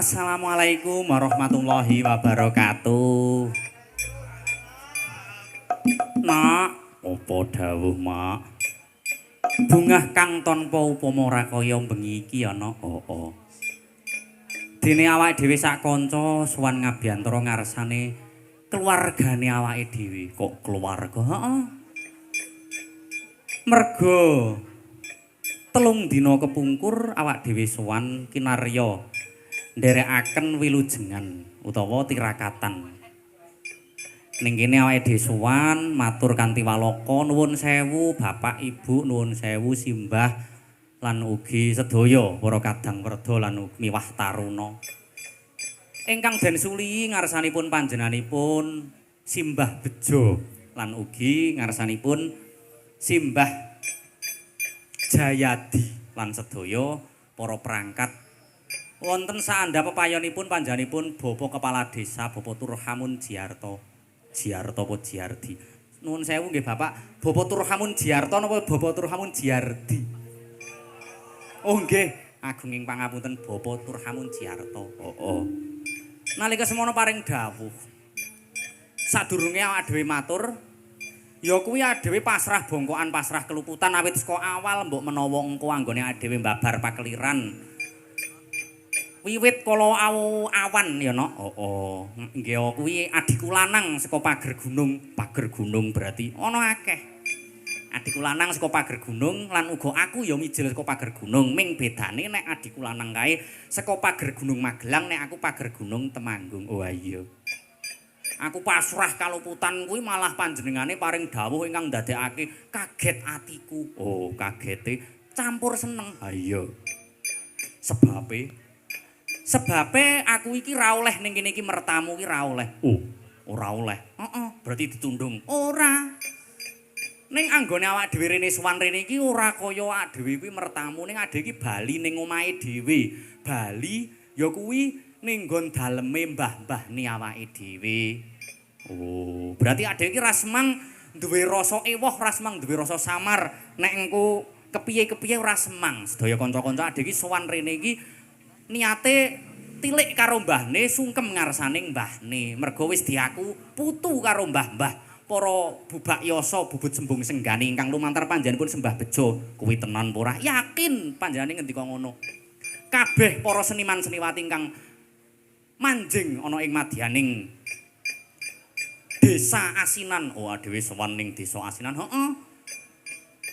Assalamualaikum warahmatullahi wabarakatuh. Nak, apa dawuh, Mak? Bungah kang tanpa upama ora kaya bengi iki ana oo. Dene awake dhewe sak kanca sowan ngabiyantara ngarsane keluargane awake dhewe. Kok keluarga? Heeh. Merga telung dina kepungkur awak dhewe sowan kinarya nderekaken wilujengan utawa tirakatan. Ning kene awake dhewe sowan matur kanthi walaka nuwun sewu Bapak Ibu, nuwun sewu simbah lan ugi sedaya para kadang werda lan miwah taruna. Ingkang den suli ngarsanipun panjenenganipun Simbah Bejo lan ugi ngarsanipun Simbah Jayadi lan sedaya para perangkat wonten saandhap pepayonipun panjenenganipun Bapak Kepala Desa Bapak Turhamun Jiarto. Jiarto apa Jiardi? Nuwun sewu nggih Bapak, Bapak Turhamun Jiarto napa Bapak Turhamun Jiardi? Oh nggih, agunging pangapunten Bapak Turhamun Jiarto. Oh. Nalika semono paring dawuh. Sadurunge awak dhewe matur, ya kuwi dhewe pasrah bongkokan, pasrah keluputan awit saka awal mbok menawa engko anggone dhewe mbabar pakeliran. Wiwit kala awan ya no. Oh. Nggih kuwi adhiku lanang saka pager gunung berarti ana akeh. Adhiku lanang saka pager gunung lan uga aku ya mijil saka pager gunung. Ming bedane nek adhiku lanang kae saka pager gunung Magelang nek aku pager gunung Temanggung. Oh iya. Aku pasrah kaluputan kuwi malah panjenengane paring dawuh ingkang ndadekake kaget atiku. Oh, kagete campur seneng. Ha iya. Sebabe aku iki ra oleh ning kene iki mertamu iki ra oleh. Oh, ora oleh. Heeh, berarti ditundung. Ora. Ning anggone awak dhewe rene sowan rene iki ora kaya awak dhewe kuwi mertamu ning ade iki bali ning omahe dhewe. Bali ya kuwi ning nggon daleme mbah-mbahne awake dhewe. Oh, berarti ade iki ra semang duwe rasa ewoh, ra semang duwe rasa samar. Nek engko kepiye-kepiye ora semang. Sedaya kanca-kanca ade iki sowan rene iki niate tilik karo mbahne sungkem ngarsane mbahne merga wis diaku putu karo mbah-mbah para bubak yasa bubut sembung senggani ingkang lumantar panjenenganipun Sembah Bejo kuwi tenan ora yakin panjenengane ngendika ngono kabeh para seniman-seniwati ingkang manjing ana ing madyaning Desa Asinan dhewe sowan ning Desa Asinan heeh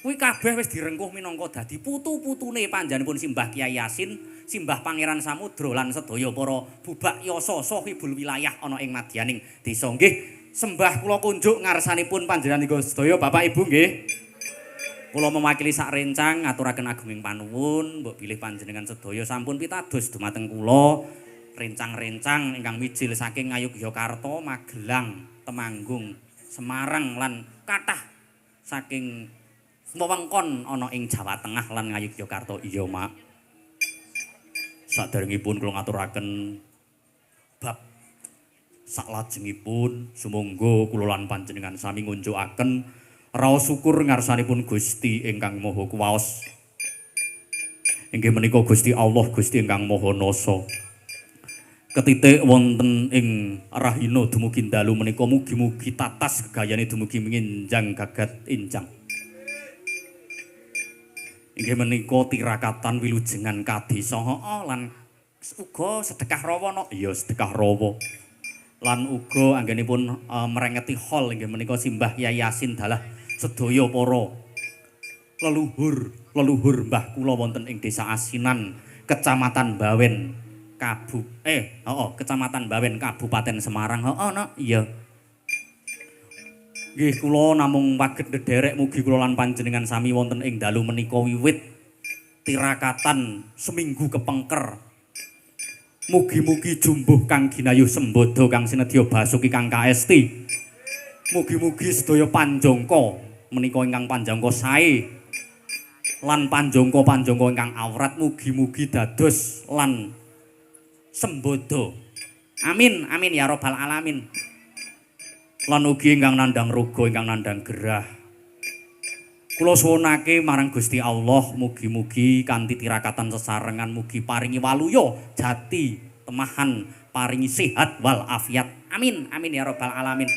kuwi kabeh wis direngkuh minangka dadi putu-putune panjenenganipun Simbah Kyai Yasin, Simbah Pangeran Samudra lan sedaya para bubak yasa sahibul wilayah ana ing madyaning desa nggih. Sembah kula kunjuk ngarsanipun panjenengan sedaya Bapak Ibu nggih. Kula mewakili sak rencang ngaturaken agunging panuwun, mbok bilih panjenengan sedaya sampun pitados dumateng kula rencang-rencang ingkang mijil saking Ngayogyakarta, Magelang, Temanggung, Semarang lan kathah saking wewengkon ana ing Jawa Tengah lan Ngayogyakarta. Iya, Mak. Saderengipun kula ngaturaken bab saklajengipun sumangga kula lan panjenengan sami ngunjukaken raos syukur ngarsanipun Gusti ingkang Maha Kuwaos. Inggih menika Gusti Allah, Gusti ingkang Maha Nasa. Ketitik wonten ing rahina dumugi dalu menika mugi-mugi tatas gegayane dumugi nginjang gagat injang. Inggih menika tirakatan wilujengan kadesa lan uga sedekah rawa no. Iya sedekah rawa. Lan uga anggenipun merengeti hol inggih menika Simbah Kyai Yasin dalah sedaya para leluhur mbah kula wonten ing Desa Asinan, Kecamatan Bawen, Kecamatan Bawen Kabupaten Semarang. Heeh no. Iya. Nggih kula namung waget ndederek mugi kula lan panjenengan sami wonten ing dalu menika wiwit tirakatan seminggu kepengker. Mugi-mugi jumbuh kang ginayuh sembodo kang sinedya basuki kang kaesti. Mugi-mugi sedaya panjangka menika ingkang panjangka sae lan panjangka-panjangka ingkang awrat mugi-mugi dados lan sembodo. Amin amin ya rabbal alamin. Lan ugi ingkang nandhang raga ingkang nandhang gerah. Kula suwunake marang Gusti Allah mugi-mugi kanthi tirakatan sesarengan mugi paringi waluya jati ketemahan, paringi sehat wal afiat. Amin, amin ya rabbal alamin.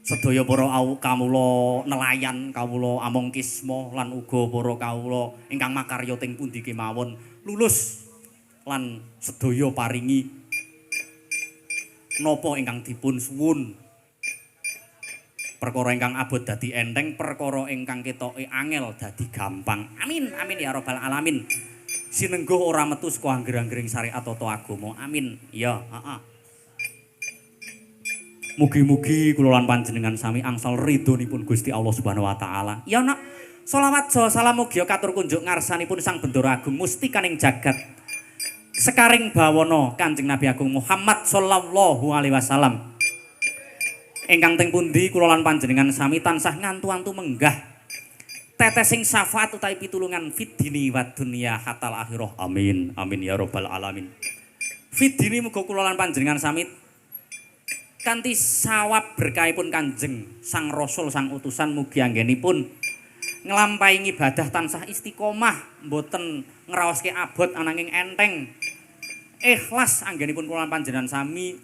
Sedaya para kawula nelayan, kawula among kisma lan uga para kawula ingkang makarya teng pundi kemawon lulus lan sedaya paringi napa ingkang dipun suwun. Perkara ingkang abot dadi enteng, perkara ingkang ketoke angel dadi gampang. Amin, amin ya rabbal alamin. Sinengguh ora metu saka angger-anggering syariat tata agama. Amin. Ya, heeh. Mugi-mugi kula lan panjenengan sami angsal ridhonipun Gusti Allah Subhanahu wa taala. Ya nak, selawat salam mugi katur kunjuk ngarsanipun Sang Bendara Agung Mustikaning jagat. Sekaring bawana Kanjeng Nabi Agung Muhammad sallallahu alaihi wasallam. Ingkang teng pundi kula lan panjenengan sami tansah ngantu-antu menggah tetesing syafaat utawi pitulungan fid-dini wad dunya hatal akhirah. Amin. Amin ya rabbal alamin. Fid-dini muga kula lan panjenengan sami kanthi sawab berkahipun Kanjeng Sang Rasul Sang Utusan mugi anggenipun nglampahi ibadah tansah istiqomah mboten ngraoske abot ananging enteng. Ikhlas anggenipun kula lan panjenengan sami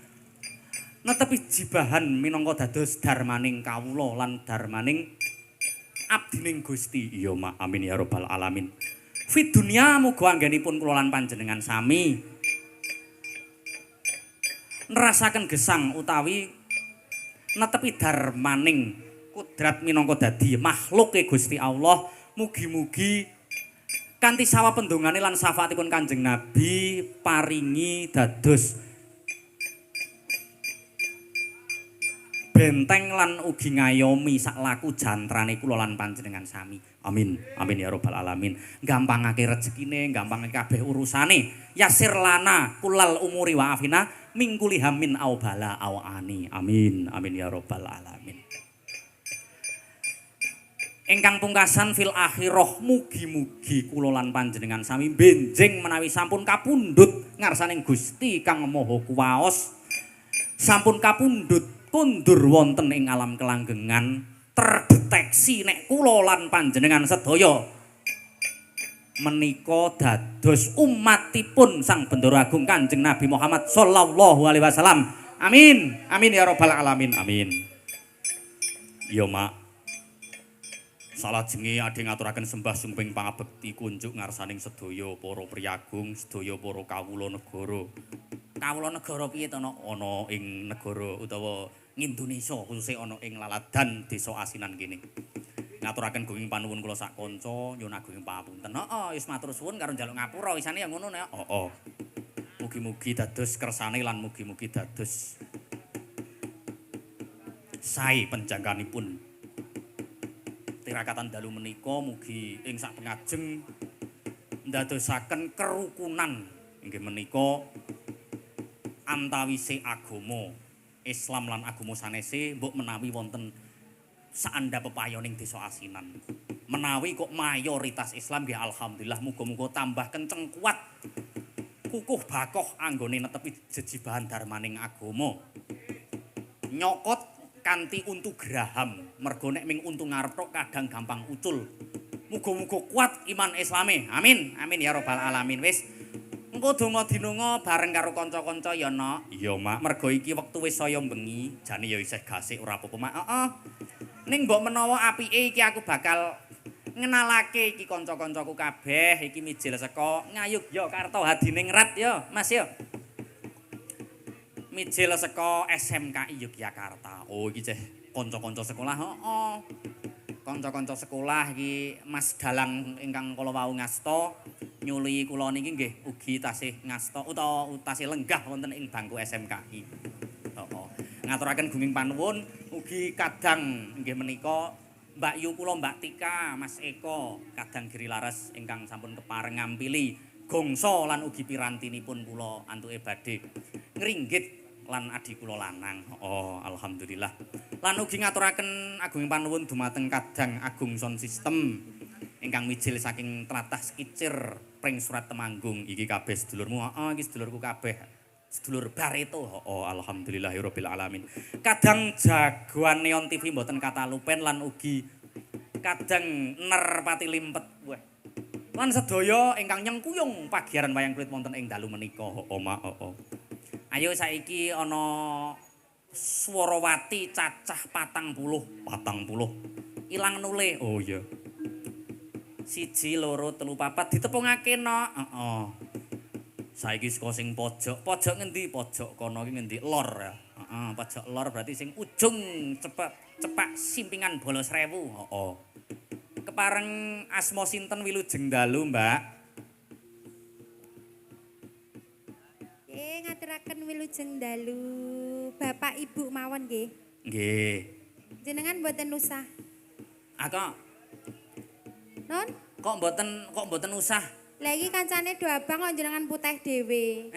netepi jibahan minangka dados darmaning kawula lan darmaning abdining Gusti. Ya mak amin ya rabbal alamin. Fid dunya muga anggenipun kula lan panjenengan sami nerasaken gesang utawi netepi darmaning kudrat minangka dadi makhluke Gusti Allah. Mugi-mugi kanthi sawa pendongane lan syafaatipun Kanjeng Nabi paringi dados benteng lan ugi ngayomi sak laku jantrane kula lan panjenengan sami. Amin. Amin ya rabbal alamin. Gampangake rezekine, gampangake kabeh urusane. Yasir lana kulal umuri wa afina mingkuli hamin au bala au ani. Amin. Amin ya rabbal alamin. Ingkang pungkasan fil akhirah mugi-mugi kula lan panjenengan sami benjing menawi sampun kapundhut ngarsaning Gusti Kang Maha Kuwaos. Sampun kapundhut kundur wonten ing alam kelanggengan, terdeteksi nek kula lan panjenengan sedaya menika dados umatipun Sang Bendara Agung Kanjeng Nabi Muhammad sallallahu alaihi wasallam. Amin. Amin ya rabbal alamin. Amin. Ya mak. Salajenge adhe ngaturaken sembah sumping pangabekti kunjuk ngarsaning sedaya para priyagung, sedaya para kawula negara. Kawula negara piye to ana ing negara utawa Indonesia khususnya ana ing laladan desa asinan kene. Ngaturaken gunging panuwun kula sak kanca nyuwun agunging pamunten. Heeh, wis matur suwun karo njaluk ngapura wisane ya ngono nek. Heeh. Mugi-mugi dados kersane lan mugi-mugi dados sae panjangkanipun. Tirakatan dalu menika mugi ing sak pengajeng ndadosaken kerukunan inggih menika antawise agama Islam lan agama sanese mbok menawi wonten saandha pepayoning desa asinan. Menawi kok mayoritas Islam nggih alhamdulillah muga-muga tambah kenceng kuat kukuh bakoh anggone netepi jejibahan darmaning agama. Nyokot kanthi untu graham, mergo nek ming untu ngarep tok kadang gampang ucul. Muga-muga kuat iman Islame. Amin. Amin ya rabbal alamin. Wis engko donga dinunga bareng karo kanca-kanca ya, Nok. Iya, Mak. Mergo iki wektu wis saya bengi, jane ya isih gasik ora apa-apa, Mak. Heeh. Ning mbok menawa apike iki aku bakal ngenalake iki kanca-kancaku kabeh, iki mijil saka Ngayogyakarta Hadiningrat ya, Mas ya. Mijil saka SMKI Yogyakarta. Oh iki ceh kanca-kanca sekolah. Heeh. Kanca-kanca sekolah iki Mas Dalang ingkang kala wau ngasta nyuli kula niki nggih ugi tasih ngasta utawa tasih lenggah wonten ing bangku SMKI. Heeh. Ngaturaken gunging panuwun ugi kadang nggih menika Mbak Yu kula Mbak Tika, Mas Eko, kadang Giri Laras ingkang sampun kepareng ngampili gongso lan ugi pirantinipun kula antuke badhe ngringgit lan adi kula lanang. Oh, alhamdulillah. Lan ugi ngaturaken agunging panuwun dumateng kadang Agung Sound System ingkang mijil saking tlatah Sekicir Pring Surat Temanggung. Iki kabeh sedulurmu. Heeh, iki sedulurku kabeh. Sedulur Barito. Oh, alhamdulillahirabbil alamin. Kadang jagoan Neon TV mboten kata lupen lan ugi kadang Ner Pati Limpet. Wah. Lan sedaya ingkang nyengkuyung pagiaran wayang kulit wonten ing dalu menika. Ayo saiki ana Swarawati cacah 40. Ilang nule. Oh iya. 1 2 3 4 ditepungake no. Heeh. Saiki saka sing pojok. Pojok ngendi? Pojok kono iki ngendi? Lor ya. Heeh, pojok lor berarti sing ujung cepak simpingan bolos rewu. Heeh. Kepareng asma sinten wilujeng dalu, Mbak? Ngaturaken wilujeng dalu Bapak Ibu mawon nggih. Nggih. Jenengan mboten usah. Kok Non? kok mboten usah? Lah iki kancane do abang kok jenengan putih dhewe.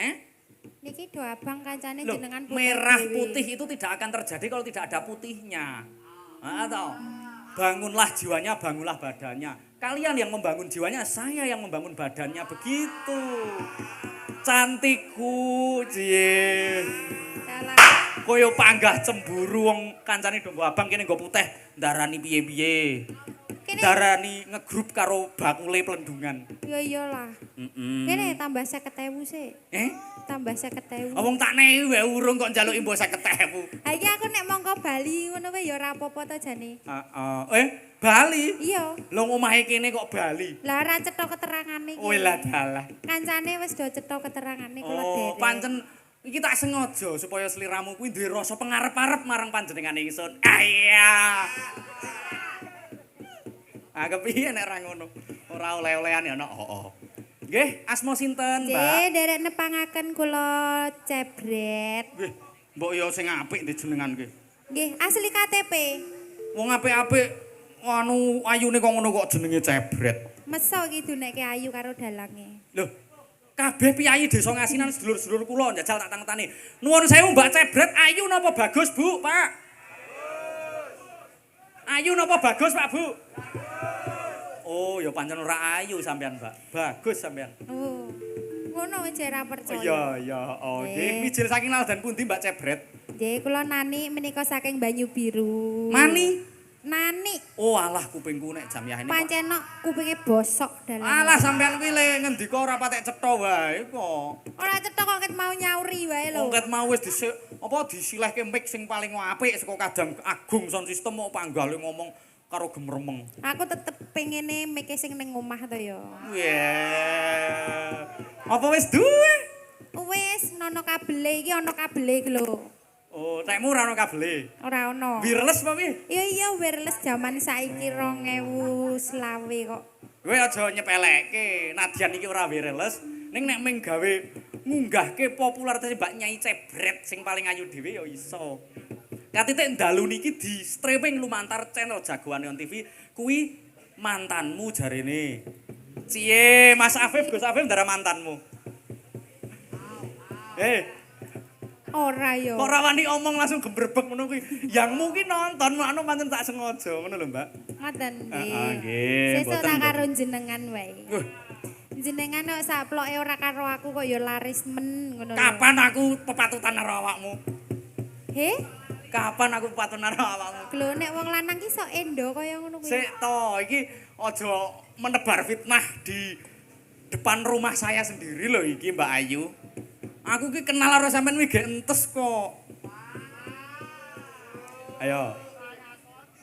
Niki do abang kancane Loh, jenengan putih merah dhewe. putih itu tidak akan terjadi kalau tidak ada putihnya. Atau bangunlah jiwanya, bangunlah badannya. Kalian yang membangun jiwanya, saya yang membangun badannya. Begitu. Cantikku, cie. Koyo panggah cemburu wong kancane do abang kene nggo putih, ndarani piye-piye. Darani ngegrup karo bakule plendungan. Ya iyalah. Kene tambah 50.000 sik. Tambah 50.000. Wong tak nehi wae urung kok njaluki mbok 50.000. Ha iki aku nek mongko Bali ngono wae ya ora apa-apa to jane. Bali? Iya. Lho omahe kene kok Bali. Lah ora cetha keterangane iki. Oh lah dalah. Kancane wis do cetha keterangane kula Oh, derek. pancen iki tak sengaja supaya sliramu kuwi duwe rasa pengarep-arep marang panjenengane ingsun. Iya. Kepiye nek ra ngono? Ora oleh-olehan ya ana. Nggih, asma sinten, Mbak? Nggih, derek nepangaken kula Cebret. Nggih, mbok ya sing apik ndi jenengan nggih. Nggih, asli KTP. Wong apik-apik anu ayune kok ngono kok jenenge Cebret. Meso iki dunekke ayu karo dalange. Lho, kabeh piyayi desa ngasinan sedulur-sedulur kula njajal tak tangtani. Nuwun sewu Mbak Cebret, ayu napa bagus, Bu, Pak? Ayu napa bagus, Pak, Bu? Oh, ya pancen ora ayu sampean, Mbak. Bagus sampean. Oh. Ngono wis ora percaya. Iya. Oh, nggih. Mijil saking Naldan pundi, Mbak Cebret? Nggih, kula Nani menika saking Banyu Biru. Mani? Nani. Oh, alah kupingku nek jam yahene. Pancen kupinge bosok dalan. Alah sampean kuwi le ngendika ora patek cetha wae kok. Ora cetha kok ket mau nyauri wae lho. Wong ket mau wis disilehke mic sing paling apik saka Kadang Agung Sound System kok panggale ngomong karo gemremeng. Aku tetep pengene mike sing ning omah to ya. Apa wis duwe? Wis nono kabele iki ana kabele iki lho. Oh, tekmu ora ono kabele. Ora ono. Wireless apa piye? Iya wireless zaman saiki 2020 kok. Kowe aja nyepelekke. Nadyan iki ora wireless, ning nek mung gawe ngunggahke popularitas Mbak Nyai Cebret sing paling ayu dhewe ya iso. Katitik dalu niki di streaming lumantar channel Jagoan Neon TV kuwi mantanmu jarene. Cie, Mas Afif, Gus Afif ndara mantanmu. Ora yo. Kok ora wani omong langsung gemberbek ngono kuwi. Yang mungkin nonton anu pancen tak sengaja ngono lho, Mbak. Ngoten Heeh, nggih. nggih. Sesuk tak karo jenengan wae. Jenengan kok saploke ora karo aku kok ya laris men ngono lho. Kapan aku pepatutan karo awakmu? He? Kapan aku pepatutan karo awakmu? Lho nek wong lanang ki sok endo kaya ngono kuwi. Sik to, iki aja menebar fitnah di depan rumah saya sendiri loh iki Mbak Ayu. Aku ki kenal karo sampean kuwi gek entes kok. Ayo.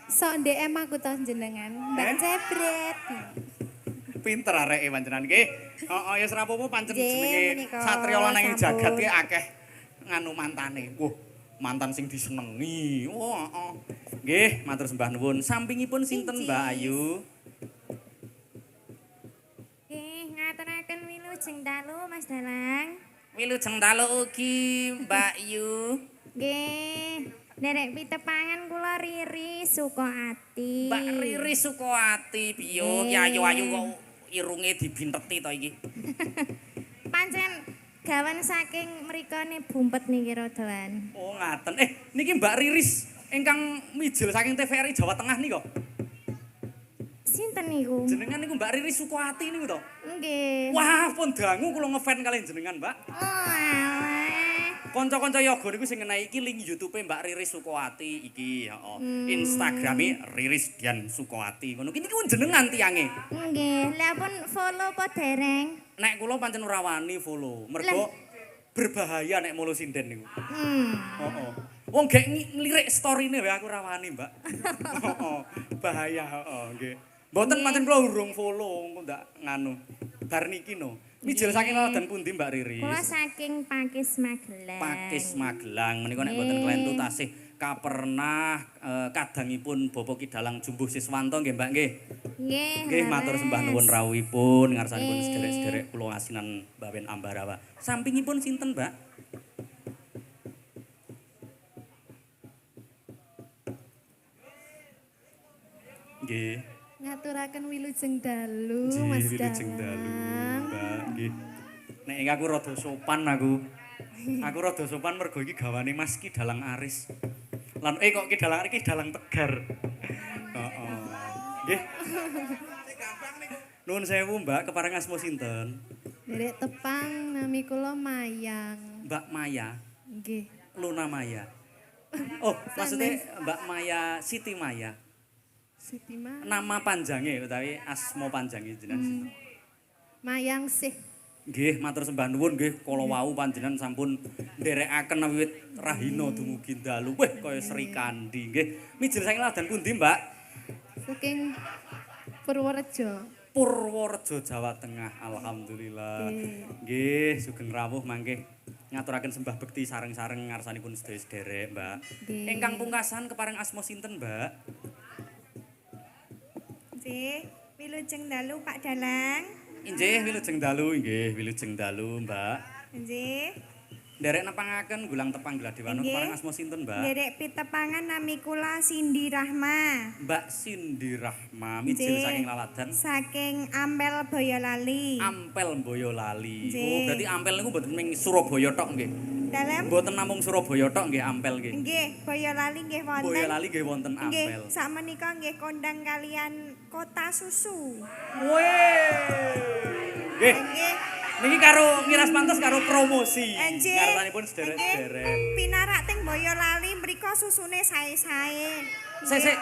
Sok DM aku to jenengan, Mbak Cebret. Pinter areke panjenengan nggih. Heeh ya ora apa-apa pancen Nggih, jenenge menika satria lanang ing sampun. jagat ki akeh nganu mantane. Wah, mantan sing disenengi. Oh, heeh. Nggih, matur sembah nuwun. Sampingipun sinten Mbak Ayu? Ngaturaken wilujeng dalu Mas Dalang. Wilujeng dalu ugi Mbak Yu. Nggih, derek pitepangan kula Riri Sukoati. Mbak Riri Sukoati piyo ki ayu-ayu kok irunge dibinteti to iki. Pancen gawan saking mrikane bumpet niki rodoan. Oh ngaten. Niki Mbak Riris ingkang mijil saking TVRI Jawa Tengah nika. Sinten niku? Jenengan niku Mbak Riris Sukoati niku to. Nggih. Wah, pun dangu kula ngefan kalian jenengan, Mbak. Oh, alah. Kanca-kanca yoga niku sing ngenehi iki link YouTube Mbak Riris Sukowati iki, heeh. Instagrame Riris Dian Sukowati. Ngono iki niku jenengan tiange. Nggih, lha pun follow apa dereng? Nek kula pancen ora wani follow. Mergo berbahaya nek mulu sinden niku. Heeh. Wong gek ngelirik story-ne wae aku ora wani, Mbak. Heeh. Bahaya, heeh, nggih. Mboten pancen kula urung follow, engko ndak nganu. Bar niki no. Mijil saking laladan pundi Mbak Riris? Kula saking Pakis Magelang. Pakis Magelang. Menika nek mboten klentu tasih kapernah kadangipun Bapak Kidalang Jumbuh Siswanto nggih Mbak nggih. Nggih. Nggih matur sembah nuwun rawuhipun ngarsanipun sederek-sederek kula asinan Mbawen Ambarawa. Sampingipun sinten, Mbak? Nggih. Ngaturaken wilujeng dalu, Mas Wilujeng dalu, Dalang. Mbak. Nggih. Nek aku rada sopan aku. Aku rada sopan mergo iki gawane Mas Kidalang Aris. Lan kok Kidalang Aris Kidalang Tegar. Heeh. Nggih. Nuwun sewu, Mbak, kepareng asma sinten? Derek tepang nami kula Mayang. Mbak Maya, Nggih. Luna Maya. Oh, maksudnya Mbak Maya Siti Maya. Siti Mayang. Nama panjange utawi asma panjange jenengan sinten? Mayang sih. Nggih, matur sembah nuwun nggih kala wau panjenengan sampun nderekaken wiwit rahina dumugi dalu. Weh kaya Sri Kandi nggih. Mijil saking ladan pundi, Mbak? Saking Purworejo. Purworejo Jawa Tengah. Alhamdulillah. Nggih, sugeng rawuh mangke ngaturaken sembah bekti sareng-sareng ngarsanipun sedherek, Mbak. Ingkang pungkasan kepareng asma sinten, Mbak? Nggih, wilujeng dalu Pak Dalang. Inggih, wilujeng dalu, nggih, wilujeng dalu, Mbak. Nggih. Nderek nepangaken gulang tepang Gladewana Nggih. kepareng asma sinten, Mbak? Derek pitepangan nami kula Cindy Rahma. Mbak Cindy Rahma, mijil Nggih. saking laladan. Saking Ampel Boyolali. Ampel Boyolali. Nggih. Oh, berarti Ampel niku mboten ning Surabaya tok nggih. Dalam Mboten namung Surabaya tok nggih Ampel nggih. nggih Boyolali nggih wonten. Boyolali nggih wonten Nggih, Ampel. sakmenika nggih kondang kalian Kota Susu. Nggih. Nggih. Niki karo ngiras pantes karo promosi. Nggih. Ngarsanipun sederek-sederek. Nggih, Pinarak teng Boyolali mriku susune sae-sae. Sik.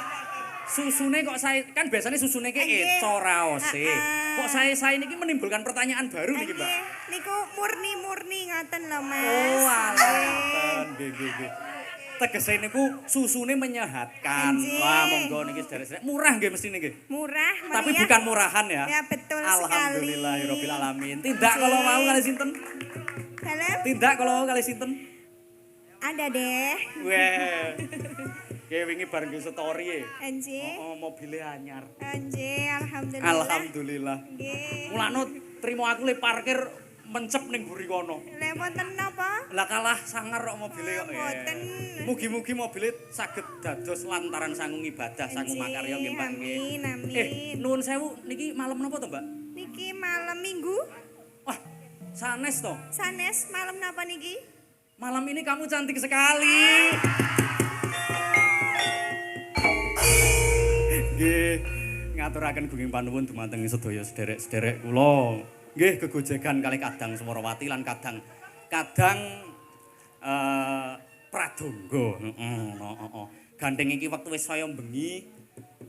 Susune kok sae kan biasanya susune ki Nggih. eco raose. Heeh. Kok sae-sae niki menimbulkan pertanyaan baru niki, Mbak. Nggih, niku murni-murni ngoten lho, Mas. Oh, Nggih. nggih. Tegese niku susune menyehatkan. Nggih. Wah, monggo niki sederek-sederek. Murah nggih mesti niki. Murah, Tapi meriah. bukan murahan ya. Ya, betul Alhamdulillahirabbil sekali. alamin. Tindak Nggih. kalau mau kali sinten? Dalam Tindak kalau mau kali sinten? ada deh. Weh. Kayak wingi bareng ke story e. Nggih. Oh, mobilnya anyar. Nggih, alhamdulillah. Alhamdulillah. Nggih. Mulane trimo aku le parkir mencep ning mburi kono. Lha wonten napa? Lah kalah sangar kok mobilnya kok. Mboten. Mugi-mugi mobilnya saged dados lantaran sangung ibadah, sangung Nggih, makarya nggih Mbak nggih. amin, amin. Nuwun sewu niki malam napa to, Mbak? Niki malam Minggu. Wah, sanes to. Sanes malam napa niki? Malam ini kamu cantik sekali. Nggih, ngaturaken gunging panuwun dumateng sedaya sederek-sederek kula. Nggih, gegojegan kalih Kadang Semarawati lan kadang Pradangga. Heeh. Gandeng iki wektu wis saya bengi.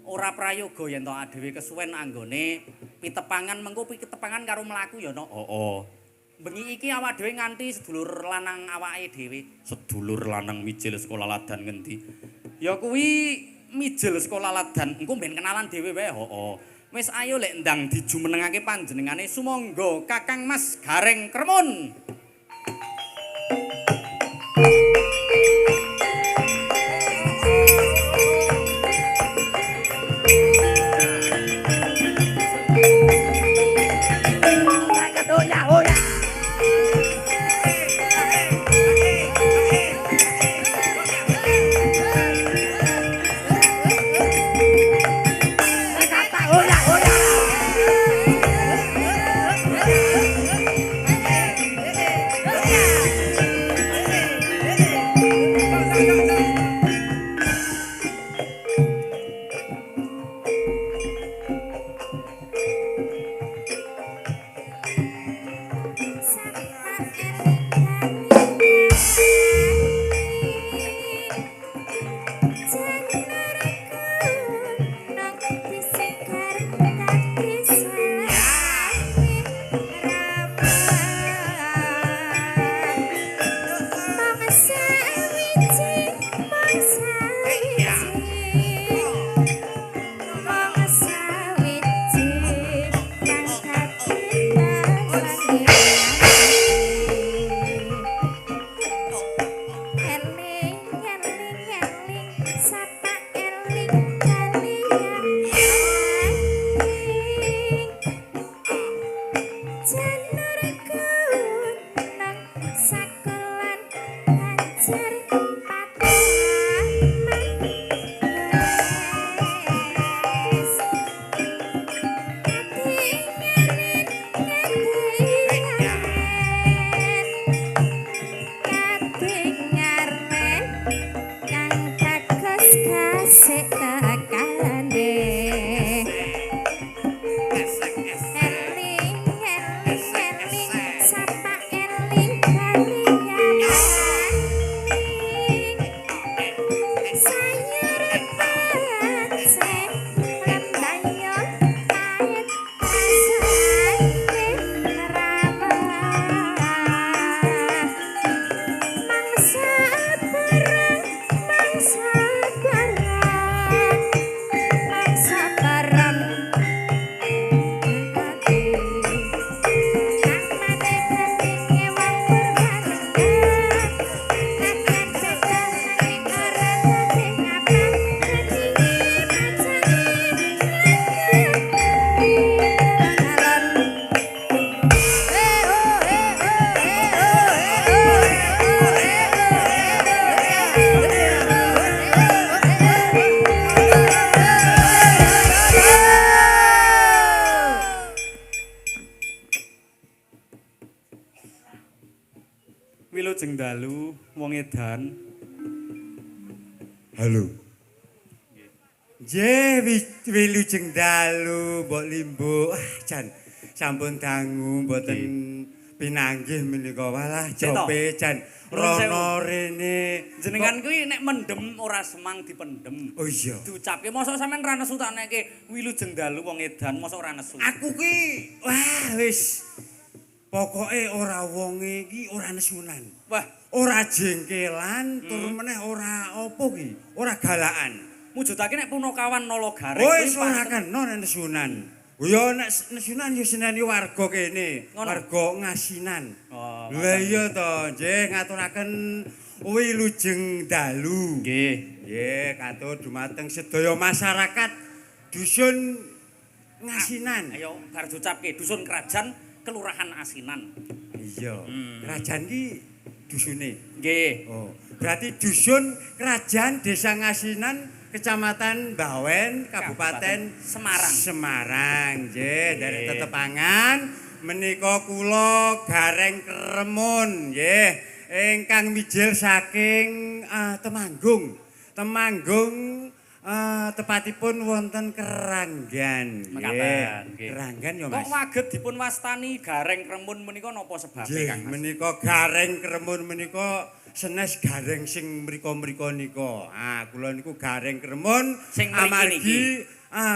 Ora prayoga yen to dhewe kesuwen anggone pitepangan mengko pitepangan karo mlaku ya no. Heeh. Bengi iki awak dhewe nganti sedulur lanang awake dhewe. Sedulur lanang mijil sekolah ladan ngendi? Ya kuwi mijil sekolah ladan. Engko ben kenalan dhewe wae. Heeh. Wis ayo lek ndang dijumenengake panjenengane sumangga Kakang Mas Gareng Kremun. Wilujeng dalu wong edan. Halo. Nggih, wilujeng dalu mbok limbo. Jan sampun dangu mboten pinanggih menika walah jope jan rono rene. Jenengan kuwi nek mendem ora semang dipendem. Oh iya. Diucapke mosok sampean ra nesu tak nekke wilujeng dalu wong edan mosok ora nesu. Aku ki wah wis pokoke ora wonge iki ora nesunan. Wah, Ora jengkelan tur meneh ora apa ki, ora galakan. mujudake nek punakawan nala gareng Wis ora kena nek nesunan. Ya nek nesunan ya seneni warga kene, warga ngasinan. Oh, Lah iya to, nggih ngaturaken wilujeng dalu. nggih. Nggih, katur dumateng sedaya masyarakat dusun ngasinan. Ayo bar diucapke dusun Krajan Kelurahan Asinan. Iya, kerajaan ki dusune. Nggih. Oh, berarti dusun kerajaan Desa Ngasinan, Kecamatan Bawen, Kabupaten Semarang. Semarang, nggih, dari tetepangan menika kula Gareng Kremun, nggih, ingkang mijil saking Temanggung. Temanggung tepatipun wonten Keranggan. Mekaten, nggih. Keranggan ya, Kok Mas. waget dipun wastani Gareng Kremun menika napa sebabe Nggih, Kang Mas? menika Gareng Kremun menika senes gareng sing mriko-mriko nika. Kula niku Gareng Kremun Sing mriki amargi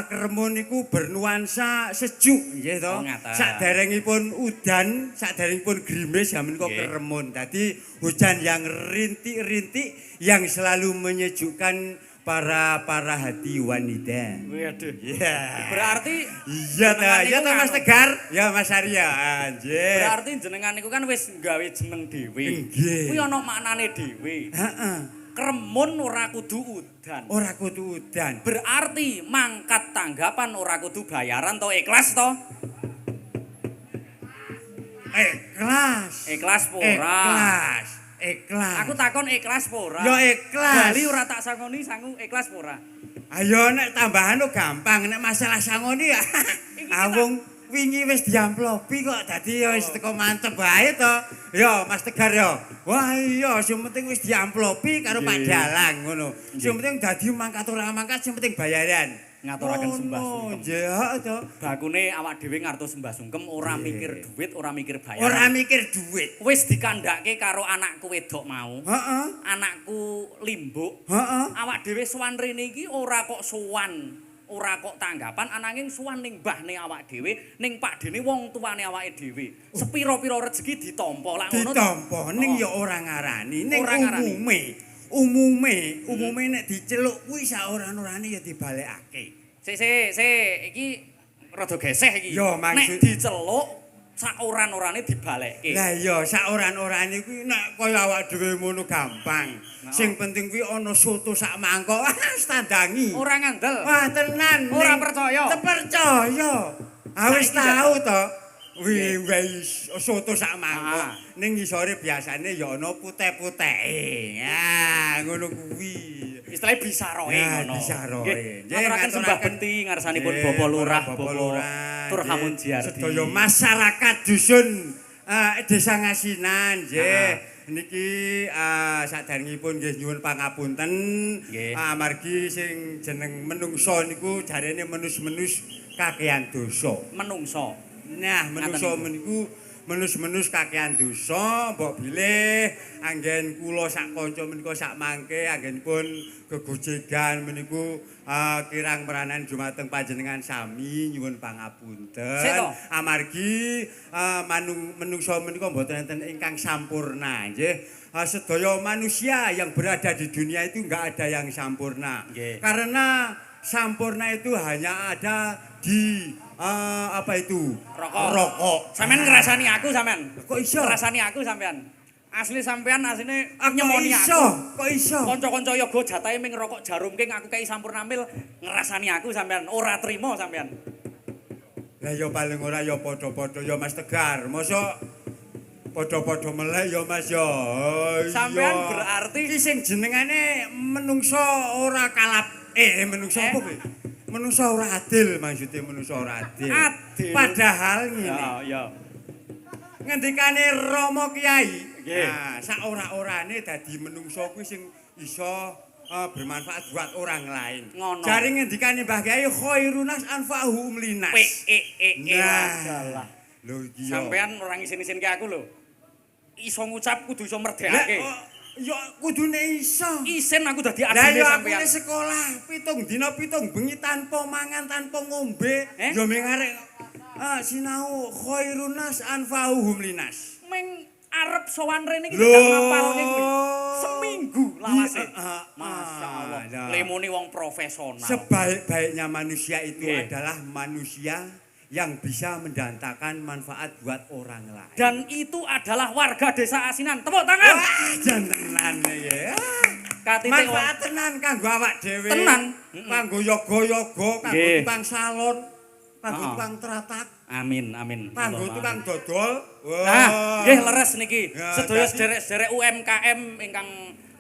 Kremun niku bernuansa sejuk nggih to. Oh, ngaten. Saderengipun udan, saderengipun grimis ya menika Nggih. Kremun. Dadi hujan yang rintik-rintik yang selalu menyejukkan para hati wanita. Waduh. Iya. Berarti Iya ta, jenengan iya niku ta Mas nganu. Tegar? Ya Mas Arya. Anjir. Berarti jenengan niku kan wis nggawe jeneng dhewe. Nggih. Kuwi ana maknane dhewe. Heeh. Kremun ora kudu udan. Ora kudu udan. Berarti mangkat tanggapan ora kudu bayaran to ikhlas to? Ikhlas. Ikhlas po ora. Ikhlas. Aku takon ikhlas po ora. Ya ikhlas. Bali ora tak sangoni sangu ikhlas po ora. Ayo nek tambahan lo gampang, nek masalah sangoni ya. Awung wingi wis diamplopi kok dadi ya wis teko mantep bae to. Ya Mas Tegar ya. Wah iya sing penting wis diamplopi karo Pak Dalang ngono. Sing penting dadi mangkat ora mangkat sing penting bayaran. Ngaturaken sembah sungkem. Ya to. Bakune awak dhewe ngartos sembah sungkem ora mikir duit, ora mikir bayaran. Ora mikir duit. Wis dikandhake karo anakku wedok mau. Heeh. Anakku limbuk. Heeh. Awak dhewe sowan rene iki ora kok sowan, ora kok tanggapan ananging sowan ning mbahne awak dhewe, ning pakdene wong tuane awake dhewe. Sepira-pira rezeki ditampa lak ngono. Ditampa ning Oh. ya ora ngarani, ning Ora ngarani. umume nek diceluk kuwi sak ora-orane ya dibalekake. Sik iki rada geseh iki. Yo, maksud- Nek diceluk sak oran-orane dibalekke. Lah iya sak oran-orane kuwi nek kaya awak dhewe ngono gampang. Sing penting kuwi ana soto sak mangkok, standangi. Ora ngandel. Wah tenan. Ora ning- percaya. Terpercaya. Wis Saiki tau to. Wis soto sak mangkok. Ah. Ning ngisore biasane ya ana putih-putih. Ya, ngono kuwi. Istilahnya bisaroe Ya, ngono. bisaroe. Nggih, Nggih, ngaturaken sembah ngaturaken. benti ngarsanipun Nggih, Bapak Lurah, Bapak Bapak Lurah, Turhamun nggih. Jiardi. Sedaya masyarakat dusun Desa Ngasinan nggih. Niki saderengipun nggih nyuwun pangapunten Nggih. amargi sing jeneng menungso niku jarene menus-menus kakehan dosa. Menungso. Nah, menungso meniku menus-menus kakehan dosa, mbok bilih anggen kula sak kanca menika sak mangke anggenipun gegojegan meniku kirang meranan dumateng panjenengan sami nyuwun pangapunten. Sik to. Amargi menungso menika mboten enten ingkang sampurna nggih. Sedaya manusia yang berada di dunia itu enggak ada yang sampurna. Nggih. Karena sampurna itu hanya ada di apa itu? Rokok. Sampeyan ngrasani aku sampean. Kok iso? Ngrasani aku sampean. Asli sampean asline Kok nyemoni iso? aku. Kok iso? Kanca-kanca yoga jatahe ming rokok jarum king aku kei sampurna mil ngrasani aku sampean. Ora trimo sampean. Lah ya paling ora ya padha-padha ya Mas Tegar. Mosok padha-padha meleh ya Mas ya. Sampean berarti iki sing jenengane menungso ora kalap. Menungso apa kuwi? Menungso ora adil maksudnya menungso ora adil. Adil. Padahal ngene. ya. ngendikane Rama Kyai. Nggih. Nah, sak ora-orane dadi menungso kuwi sing iso bermanfaat buat orang lain. Ngono. Jare ngendikane Mbah Kyai khairunas anfa'uhum linas. Nah. Lho iki Sampean ora ngisin-isin ke aku lho. Iso ngucap kudu iso merdekake. Ya kudune iso. Isin aku dadi Lah adine ya aku sampean. ning sekolah 7 dina 7 bengi tanpa mangan tanpa ngombe. Eh? Ya ming arek sinau khairunas anfa'uhum linas. Ming arep sowan rene iki Lho. gak ngapalke kuwi. Seminggu lawase. Masya Allah. Nah. Lemuni wong profesional. Sebaik-baiknya manusia itu Nggih. adalah manusia yang bisa mendatangkan manfaat buat orang lain. Dan itu adalah warga desa Asinan. Tepuk tangan. Wah, jan tenan ya. Katitik Manfaat tenan kanggo awak dhewe. Tenan. Kanggo yoga-yoga, kanggo Nggih. tukang salon, kanggo Heeh. tukang teratak, Amin, amin. kanggo Allahumma tukang amin. dodol. Nah, nggih leres niki. Ya, Sedaya dadi- sederek-sederek UMKM ingkang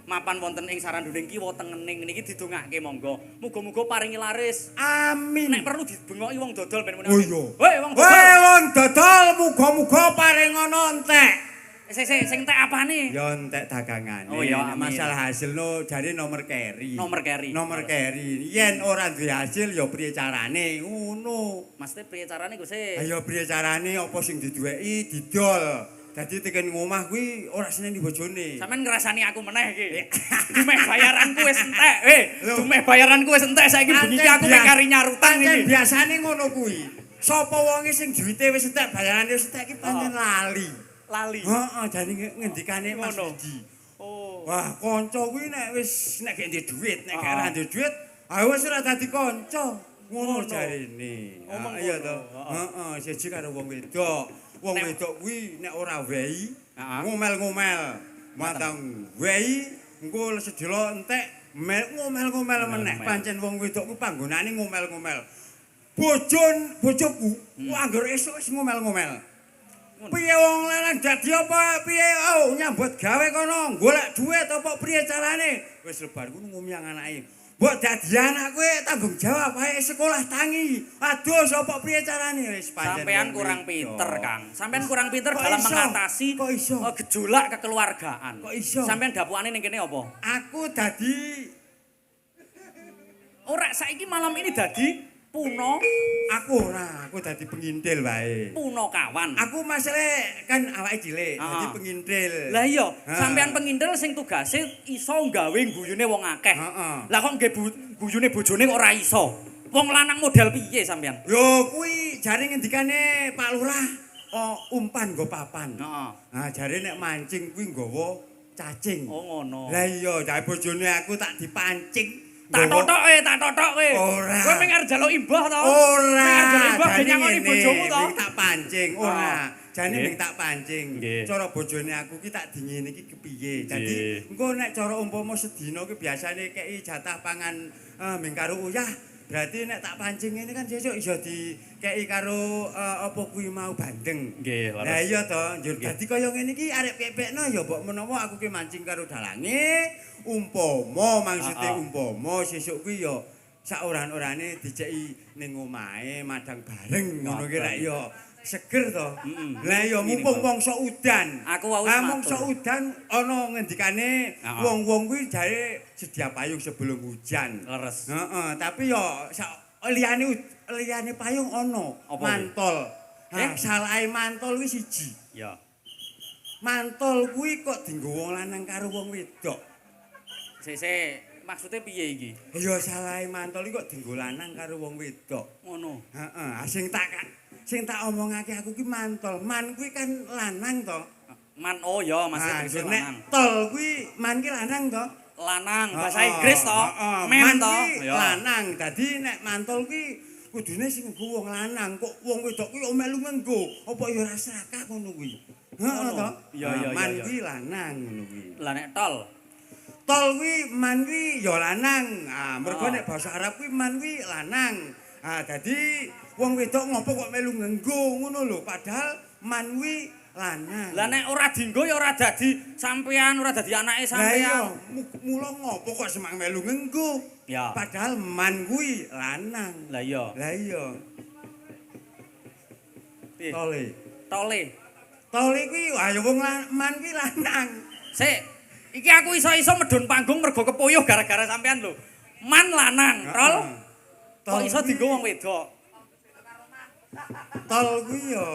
mapan wonten ing Saranduning kiwa tengening niki didongake monggo. Muga-muga paringi laris. Amin. Nek perlu dibengoki wong dodol ben Oh iya. Woi wong dodol. Woi wong dodol muga-muga paring ngono entek. Sing entek apane? Ya entek dagangane. Oh ya, Nek amin. masalah hasilno jare nomor keri. Nomor keri. Nomor keri. Yen ora duwe hasil ya priye carane ngono. Maksudnya piye carane Gusti? Ayo priye carane apa sing diduweki didol. Dadi tekan ngomah kuwi ora seneni bojone. Sampeyan ngrasani aku meneh iki. Dumeh bayaranku wis entek. Lho. Dumeh bayaranku wis entek saiki bengi iki aku mek kari nyarutang Pancen iki. biasane ngono kuwi. Sapa wonge sing duwite wis entek bayarane wis entek iki pancen lali. Lali. Heeh, jane ngendikane Mas Ngono. Widi. Oh. Wah, kanca kuwi nek wis nek gak ndek dhuwit, nek gak Ah. ora ndek dhuwit, wis ora dadi kanca. Ngono Ngono. jarene. Ngomong Iya ngono. to. Heeh, siji karo wong wedok. Wong Nek- wedok kuwi nek ora wehi, Heeh. ngomel-ngomel. Matang wehi, engko sedelo entek ngomel-ngomel meneh. Ngomel. Pancen wong wedok kuwi panggonane ngomel-ngomel. Bojoku, anggere esuk wis ngomel-ngomel. Piye wong lanang dadi apa piye nyambut gawe kono golek dhuwit apa priye carane wis lebar ku ngomyang anake mbok dadi anak kowe tanggung jawab ae sekolah tangi adus apa priye carane wis pancen Sampean wong kurang wedok. pinter, Kang. Sampean kurang pinter Kok dalam iso? mengatasi Kok iso? gejolak kekeluargaan. Kok iso? Sampean dapukane ning kene apa? Aku dadi Ora saiki malam ini dadi puno aku dadi pengintil wae. puno kawan. Aku masalah kan awake cilik dadi Ah. pengintil. Lah iya, Ah. sampean pengintil sing tugase iso nggawe guyune wong akeh. Heeh. Lah kok nggih guyune bojone kok ora iso. Wong lanang model piye sampean? Yo kuwi jare ngendikane Pak Lurah, umpan nggo papan. Heeh. Nah, jare nek mancing kuwi nggawa cacing. Oh ngono. Lah iya, jare bojone aku tak dipancing. Tak totok kowe. Ora. Kowe mung arep njaluk imbah to? Ora. Mung arep njaluk imbah Jane ben nyangoni ngene, bojomu to? ming tak pancing. Ora. Jane Nggih. ming tak pancing. Nggih. Cara bojone aku ki tak dingin iki kepiye. Dadi Nggih. engko nek cara umpama sedina ki biasane kei jatah pangan ming karo uyah. Berarti nek tak pancing ini kan sesuk iso dikei karo apa kuwi mau bandeng. Nggih, Lah leres. iya to, njur Nggih. dadi kaya ngene iki arek pepekno ya mbok menawa aku ki mancing karo dalange, umpama maksude umpama sesuk kuwi ya sak oran-orane diceki ning omahe madang bareng ngono ki rek ya seger to. Lah ya mumpung mangsa udan. Aku wau wis mangsa matur. udan ana ngendikane Heeh. wong-wong kuwi jare sedia payung sebelum hujan. Leres. Heeh, tapi ya liyane payung ana Apa mantol. Eh? Salahe mantol kuwi siji. Ya. Mantol kuwi kok dienggo wong lanang karo wong wedok. Sik maksudnya piye iki? Ya salahe mantol iki kok dienggo lanang karo wong wedok. Ngono. Heeh, sing tak omongake aku ki mantol. Man kuwi kan lanang to. Man oh ya maksudnya Nah, tegese nek lanang. tol kuwi man ki lanang to. Lanang bahasa Heeh, Inggris to. heeh. Men Man to. kuwi Ya. lanang. Dadi nek mantol kuwi kudune sing nggo wong lanang. Kok wong wedok kuwi melu nganggo. Apa ya ora serakah ngono kuwi. Heeh Ngono. to. Iya, iya, Man iya. kuwi lanang ngono kuwi. Lah nek tol. Tol kuwi man kuwi ya lanang. Ah, mergo Oh. nek basa Arab kuwi man kuwi lanang. Ah, dadi wong wedok ngopo kok melu nganggo ngono lho. Padahal man kuwi lanang. Lah nek ora dienggo ya ora dadi sampean, ora dadi anake Lah iya, sampean. mula ngopo kok semang melu nganggo? Ya. Padahal man kuwi lanang. Lah iya. Lah iya. Piye? Tole. Tole. Tol iki ayo wong man ki lanang. Sik, iki aku iso-iso medun panggung mergo kepuyuh gara-gara sampean lho. Man lanang, Tol. Kok iso dienggo wong wedok? Tol kuwi ya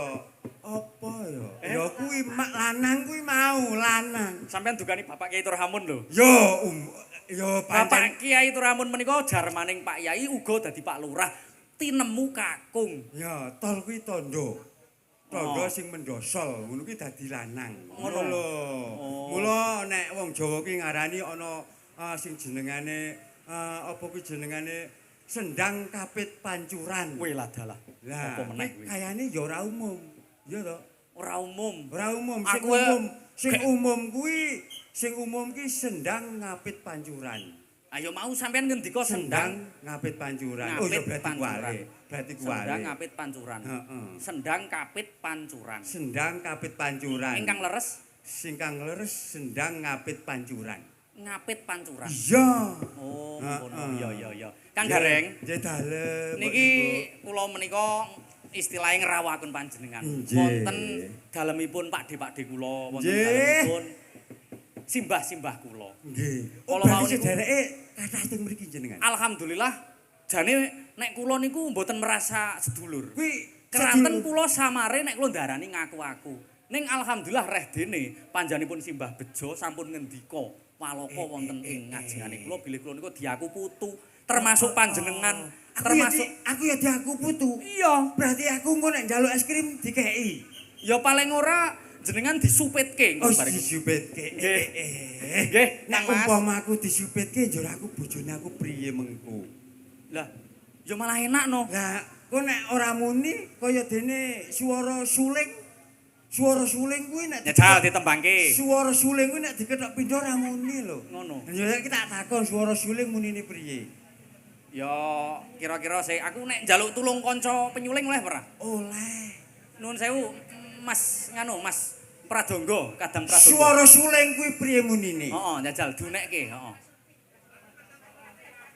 apa ya? Ya kuwi lanang kuwi mau lanang. Sampean dugani Bapak Kiai Turhamun lho. Yo Bapak Kiai Turhamun menika jarmaning Pak Yai uga dadi Pak Lurah. Tinemu kakung. Ya, tol kuwi tondo. Tondo sing mendosol, ngono kuwi dadi lanang. Ngono lho. Mula nek wong Jawa ki ngarani ana sing jenengane apa kuwi jenengane sendang kapit pancuran. Wih lah dalah. Lah, apa meneh kuwi? kayane ya ora umum. Iya to? Ora umum. Ora umum, sing umum ki sendang ngapit pancuran. Ayo mau sampean ngendika sendang ngapit pancuran. Ngapit Oh ya berarti pancuran. kuwale. Berarti kuwale. Sendang ngapit pancuran. Heeh. Sendang kapit pancuran. Sendang kapit pancuran. Ingkang leres Singkang leres sendang ngapit pancuran. ngapit pancuran. Iya. Oh, Heeh. ngono. Ya. Kang Gareng, Nggih dalem. niki kula menika istilahnya ngrawakun panjenengan. Nggih. Wonten dalemipun pakde-pakde kula, wonten Nggih. dalemipun simbah-simbah kula. Nggih. Kala Oh, wau berarti niku- sedereke kathah teng mriki jenengan. Alhamdulillah jane nek kula niku mboten merasa sedulur. Kuwi Keranten kula samare nek kula ndarani ngaku-aku. Ning alhamdulillah reh dene panjenenganipun simbah bejo sampun ngendika walaka wonten ing ngajengane kula bilih kula niku diaku putu termasuk panjenengan termasuk aku ya diaku putu. iya Berarti aku engko nek njaluk es krim dikeki. ya paling ora jenengan disupitke Oh, engko bareng. disupitke. Nggih. Nggih, Nek Kang Mas. umpama aku disupitke njur aku bojone aku priye mengko. Lah, ya malah enak no. Lah, kok nek ora muni kaya dene swara suling. Swara suling kuwi nek Nyejal ditembangke. swara suling kuwi nek diketok pindho ora muni lho. Ngono. Ya iki tak takon swara suling munine priye? Ya kira-kira sih aku nek njaluk tulung kanca penyuling oleh ora? Oleh. Nuwun sewu, Mas Mas Pradangga, kadang Pradangga. Swara suling kuwi priye munine? Heeh, njajal dunekke, heeh.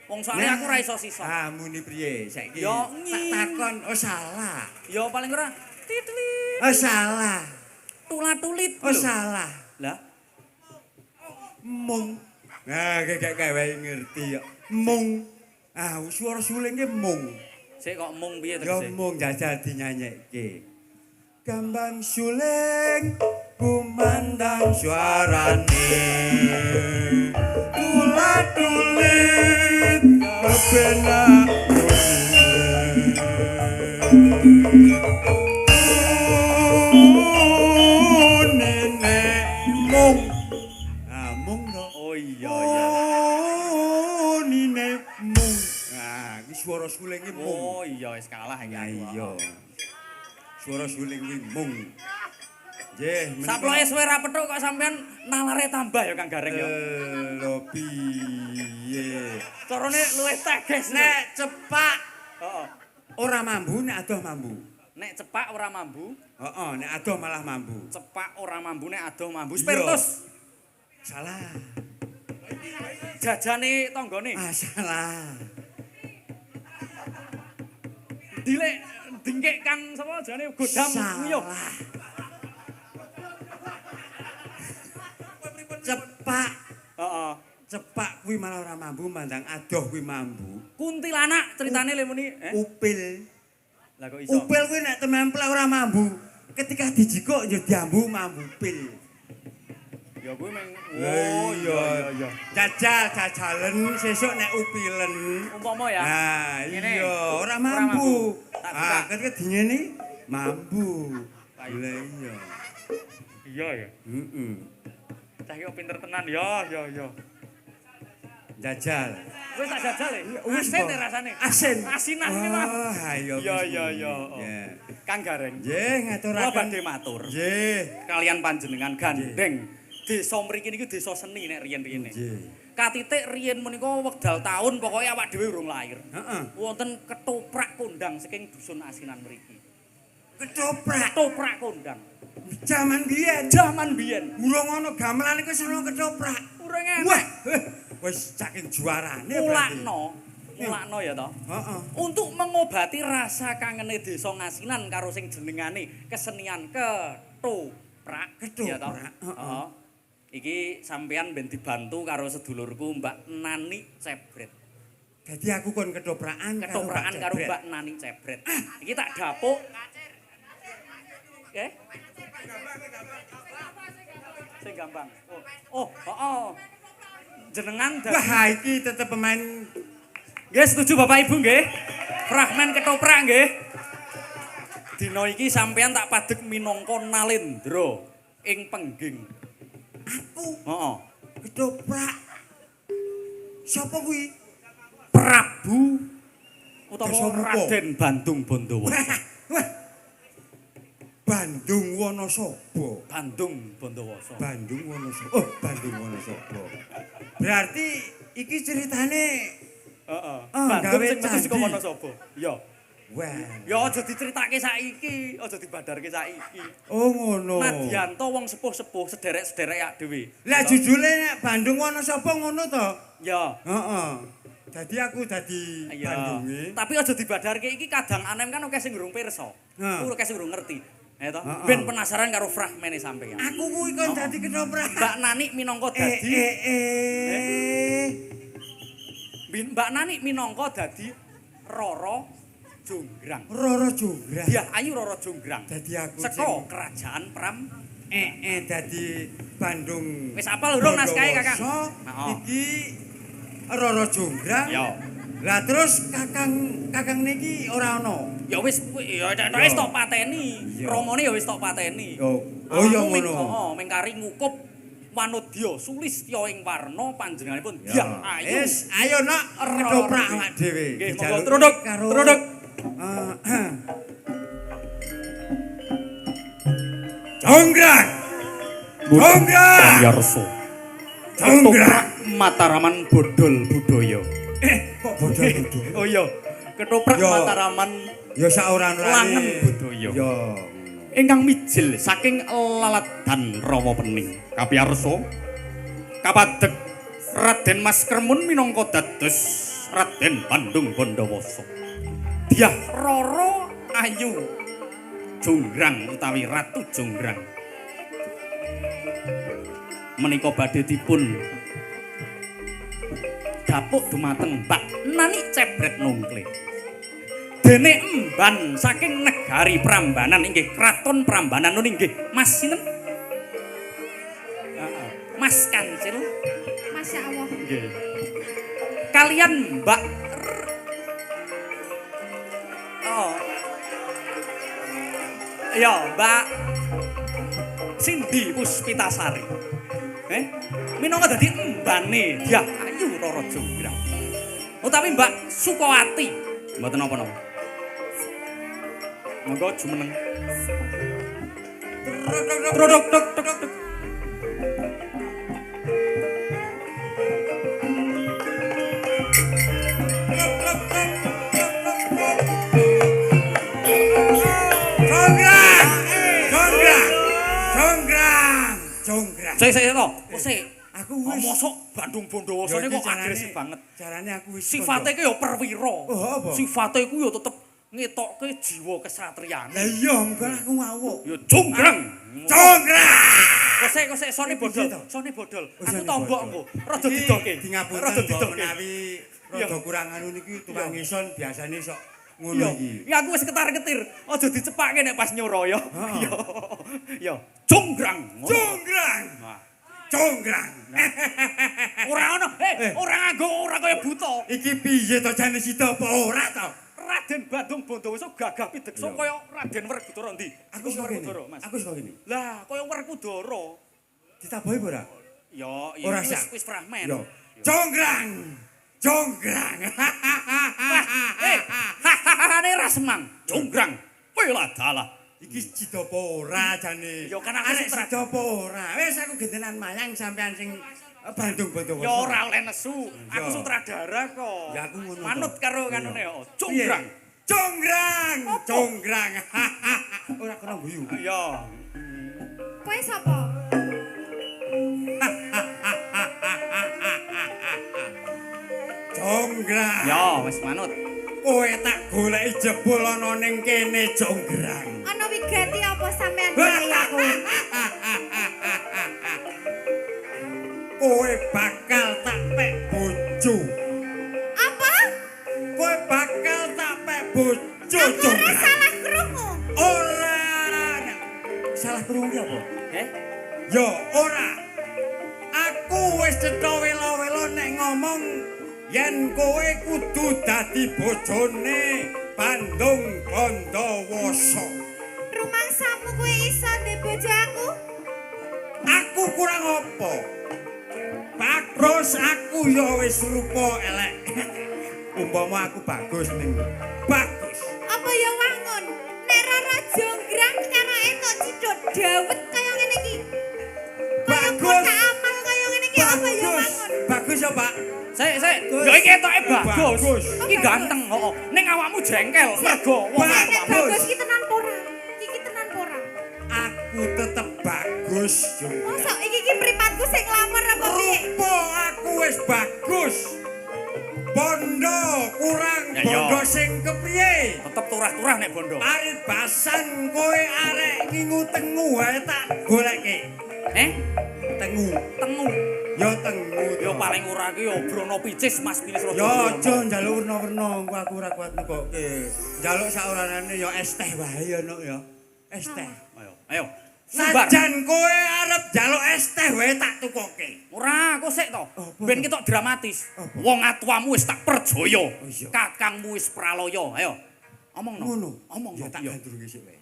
Wong soalé Nah. aku ora iso sisa. Ah, muni priye saiki? Ya, Tak ngin. takon, oh salah. Ya paling ora titlit, Oh salah. tulat-tulit. Oh lho. salah. Lah, Mung. Nah, kayak wae ngerti ya. Mung. Ah, swara suling ki mung. sik kok mung piye Ya tegese? mung jajal dinyanyekke. Gambang suling kumandang suarane. Tulat-tulit kepenak. Nene mung. Ah, mung to. Oh iya. Oh, nene mung. Ah, iki swara sulinge mung. Oh iya wis kalah iki Ya aku. iya. Suara suling kuwi mung. Nggih, Saploke suwe ra petuk kok sampean nalare tambah ya Kang Gareng ya. lho piye. Carane luwih teges. Nek cepak Heeh. ora mambu, nek adoh mambu. Nek cepak ora mambu, Heeh, nek adoh malah mambu. cepak ora mambu nek adoh mambu. Iya. Spiritus. Salah. Jajane tanggane. Ah, salah. Dilek dengkek Kang sapa jane godam nguyuh. Salah. Cepak, Heeh. cepak kuwi malah ora mambu, mandang adoh kuwi mambu. Kuntilanak ceritane le muni. Upil. Lah kok iso? Upil kuwi nek tememplek ora mambu. Ketika dijikuk ya diambu mambu upil. Ya kuwi meng Oh iya. Jajalen sesuk nek upilen. Umpama ya. Nah, Ngene. iya, ora Ora mambu. mambu. Tak buka. Ah, ketika dingene mambu. Lah iya. Iya ya. Heeh. Cah iki kok pinter tenan ya. Jajal. Wis tak jajal e. Wis, Asin Pak. ya rasane. Asin. Asinan iki mah. Oh, ayo. Iya. Kang Gareng. Nggih, Kula ngaturaken. badhe matur Nggih. kalian panjenengan gandeng. Desa mriki niku desa seni nek riyen-riyene. Nggih. Katitik riyen menika wekdal taun pokoke awak dhewe urung lahir. Heeh. Wonten ketoprak kondang saking dusun asinan mriki. Ketoprak. Ketoprak kondang. Zaman biyen. Jaman biyen. Urung ana gamelan iku seneng ketoprak. Urung enak. Wah, wis saking juarane berarti. Mulakno ya toh. Heeh. Untuk mengobati rasa kangene desa ngasinan karo sing jenengane kesenian ketoprak. Ketoprak, Ya toh? heeh. Heeh. Iki sampean ben dibantu karo sedulurku Mbak Nani Cebret. Jadi aku kon ketoprakan Ketoprakan karo Mbak Nani Cebret. Iki tak dapuk. Oke. Sing gampang. Oh, heeh. Jenengan Wah, iki tetep pemain. Nggih, setuju Bapak Ibu nggih. Fragmen ketoprak nggih. Dina iki sampean tak padhek minangka Nalendra ing pengging. Aku Heeh. ketoprak. Siapa kuwi? Prabu utawa Dasamuka. Raden Bandung Bondowo. Wah. Bandung Wonosobo. Bandung Bondowoso. Bandung Wonosobo. Oh, Bandung Wonosobo. Berarti iki ceritane Heeh. Oh, Bandung gawe sing metu saka candi. Wonosobo. Ya. wah. Ya aja dicritake saiki, aja dibadarke saiki. Oh ngono. Nadyanto wong sepuh-sepuh sederek-sederek ya dhewe. Lah jujule nek Bandung Wonosobo ngono to? Ya. Heeh. Dadi aku dadi Ya. Bandunge. Tapi aja dibadarke iki kadang anem kan akeh sing durung pirsa. Heeh. Aku akeh sing durung ngerti. Ya toh? Heeh. Ben penasaran karo fragmene sampeyan. Aku kuwi kon dadi ketoprak. Mbak Nani minangka dadi Mbak Nani minangka dadi Roro Jonggrang. Roro Jonggrang. Dia Ayu Roro Jonggrang. Dadi aku Seko kerajaan Pram. dadi Bandung. Wis apal urung naskahe, Kakang? Bondowoso, Heeh. Iki Roro Jonggrang. Ya. Lah terus kakang niki ora ana. Ya wis ya wis tok pateni. Iya. Romone ya wis tok pateni. Oh ya Aku ngono. Heeh, mengkari ngukup Wanodya Sulistya ing warna panjenenganipun Ya. Dyah Ayu. Wis ayo nak ketoprak awak dhewe. Nggih, monggo Dijaluki truduk, karo truduk. Jonggrang. Jonggrang. Yarso. Jonggrang. Mataraman bodol budaya. Kok bodol-bodol? Oh iya, ketoprak Ya. Mataraman Ya sak ora Langen budaya. Ya. ingkang mijil saking laladan rawa pening. Kapiyarsa kapadhek Raden Mas Kermun minangka dados Raden Bandung Bondowoso. Dyah Roro Ayu Jonggrang utawi Ratu Jonggrang. Menika badhe dipun dapuk dumateng Mbak Nani Cebret Nungkle. Dene emban saking negari Prambanan inggih Kraton Prambanan inggih Mas sinten? Mas Kancil. Masya Allah. Nggih. Kalian Mbak Oh. Ya, Mbak Cindy Puspitasari. Minangka dadi embane Dyah Ayu Roro Jonggrang. Utawi Mbak Sukawati. Mboten napa-napa. Monggo jumeneng. Truduk tuk tuk tuk. Jonggrang. Sik to. Oh sik. Aku Oh, wis mosok Bandung Bondowoso Ya, kok iki carane- agresif banget. Carane aku wis Sifate ku ya perwira. Oh, apa? Sifate ku ya tetep ngetokke jiwa kesatriane. Lah iya, mengko aku ngawuk. Ya jonggrang. Jonggrang. Kok sone bodol. Piye to? Sone bodol. Oh, Aku sone tombok bodol. engko. Rada Iki didoke. Di ngapunten Rada mbok didoke. menawi Iya. rada kurang anu niki tukang Iya. ngison biasane sok Iya, ngono iki. ya aku wis ketar-ketir. Aja dicepake nek pas nyoro ya. Heeh. Iya. Ya, jonggrang. Jonggrang. Nah, Jonggrang. ora ono. Ora nganggo ora kaya buta. Iki piye to jane sida apa ora to? Raden Bandung Bondowoso gagah pideksa Iya. kaya Raden Werkudara ndi? Aku saka kene. Werkudara, Mas. Aku saka kene. Lah, kaya Werkudara. Ditabohi apa ora? Ya, Ora wis sak. wis fragmen. Yo. Jonggrang. Jonggrang. Hahaha, ra semang. Jonggrang. Wela dalah. Iki sida apa ora jane? Yo, kan aku arek sutradara. sida apa ora? Wis aku gentenan mayang sampean sing Bandung Bondowoso. Ya ora oleh nesu. Aku Yo. sutradara kok. Ya, aku ngono to. Manut karo Iya. kanune yo. Jonggrang. Piye? Jonggrang. Jonggrang. Ora kena guyu. Ya. Kowe sapa? Jonggrang. Ya, wis manut. Kowe tak goleki jebul ana ning kene Jonggrang. Ana wigati apa sampean kaya aku? Aku ora salah krungu. Ora. Salah krungu ki apa? Yo ora. Aku wis cetha welo-welo nek ngomong yen kowe kudu dadi bojone Bandung Bondowoso. Rumangsamu kowe iso ndek bojo aku? Aku kurang apa? Bagus aku ya wis rupa elek. Umpama aku bagus ning. Bagus. Apa ya wangun? Nek Rara jonggrang karo entuk cidok dawet kaya ngene iki. Bagus. Tak amal kaya ngene iki apa ya wangun? Bagus ya, Pak. Sik. Ya iki ketoke bagus. Iki ganteng, heeh. Ning awakmu jengkel mergo wong Nek bagus iki tenan ora? Iki tenan ora? Aku tetep bagus, Jung. Mosok iki mripatku sing nglamar apa piye? Apa aku wis bagus? Bondo kurang Ya, bondo ya. sing kepriye? tetep turah-turah nek bondo. Paribasan kowe arek ngingu tengu wae tak goleke. Tengu. Tengu. Ya tengu. Ya paling ora ki ya Brono Picis Mas Pilih Raja. Ya aja njaluk werna-werna engko aku ora kuat negokke. Njaluk sak oranane ya es teh wae ya Nuk ya. Es teh. Ayo. Sabar. Sajan kowe arep njaluk es teh wae tak tukokke. Ora, kok sik to. Ben ketok dramatis. Wong atuamu wis tak perjaya. iya. Kakangmu wis pralaya. Ayo. Omongno. Ngono. Omongno. Ya tak Iya. gandrungi sik wae.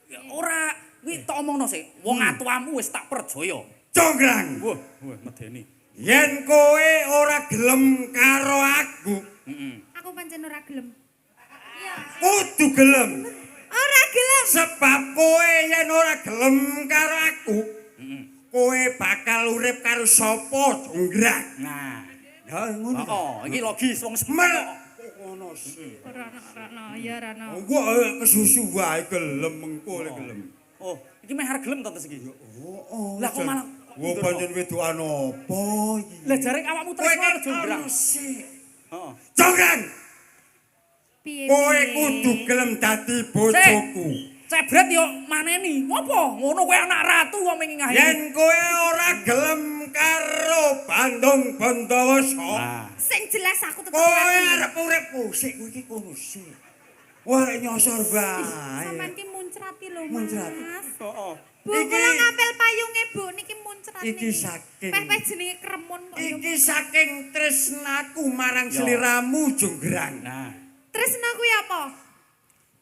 Ya, ora, kuwi tok omongno sik. Wong atuamu wis tak perjaya. Jonggrang. Wah, medeni. Yen kowe ora gelem karo aku, Aku pancen ora gelem. Iya. kudu gelem. Ora gelem. Sebab kowe yen ora gelem karo aku, kowe bakal urip karo sapa, Jonggrang? Nah. Ya ngono. Oh, iki logis wong Mel. semen. Ngono. Rano, ya Rano. Gua kesusu wae gelem mengko lek gelem. Oh, iki meh arep gelem to tes iki. Oh. Lah kok malah Wo pancen wedokan apa iki? Lah jarek awakmu terus karo Jonggrang. Heeh. Jonggrang, Piye? kowe kudu gelem dadi bojoku. Cebret yo maneni. Ngopo? Ngono kowe anak ratu kok mengi ngahi. Yen kowe ora gelem karo Bandung Bondowoso, Sing jelas aku tetep kowe ora. arep uripku sik kowe iki kono sik. Wah rek nyosor bae. Sampeyan ki muncrati lho, Mas. Muncrat. Heeh. Bu, Iki- kula ngapel payunge Bu niki muncrat Iki niki. saking- Peh jenenge kremon kok ya. Iki saking tresnaku marang sliramu Jonggrang. Nah, Tresna kuwi apa?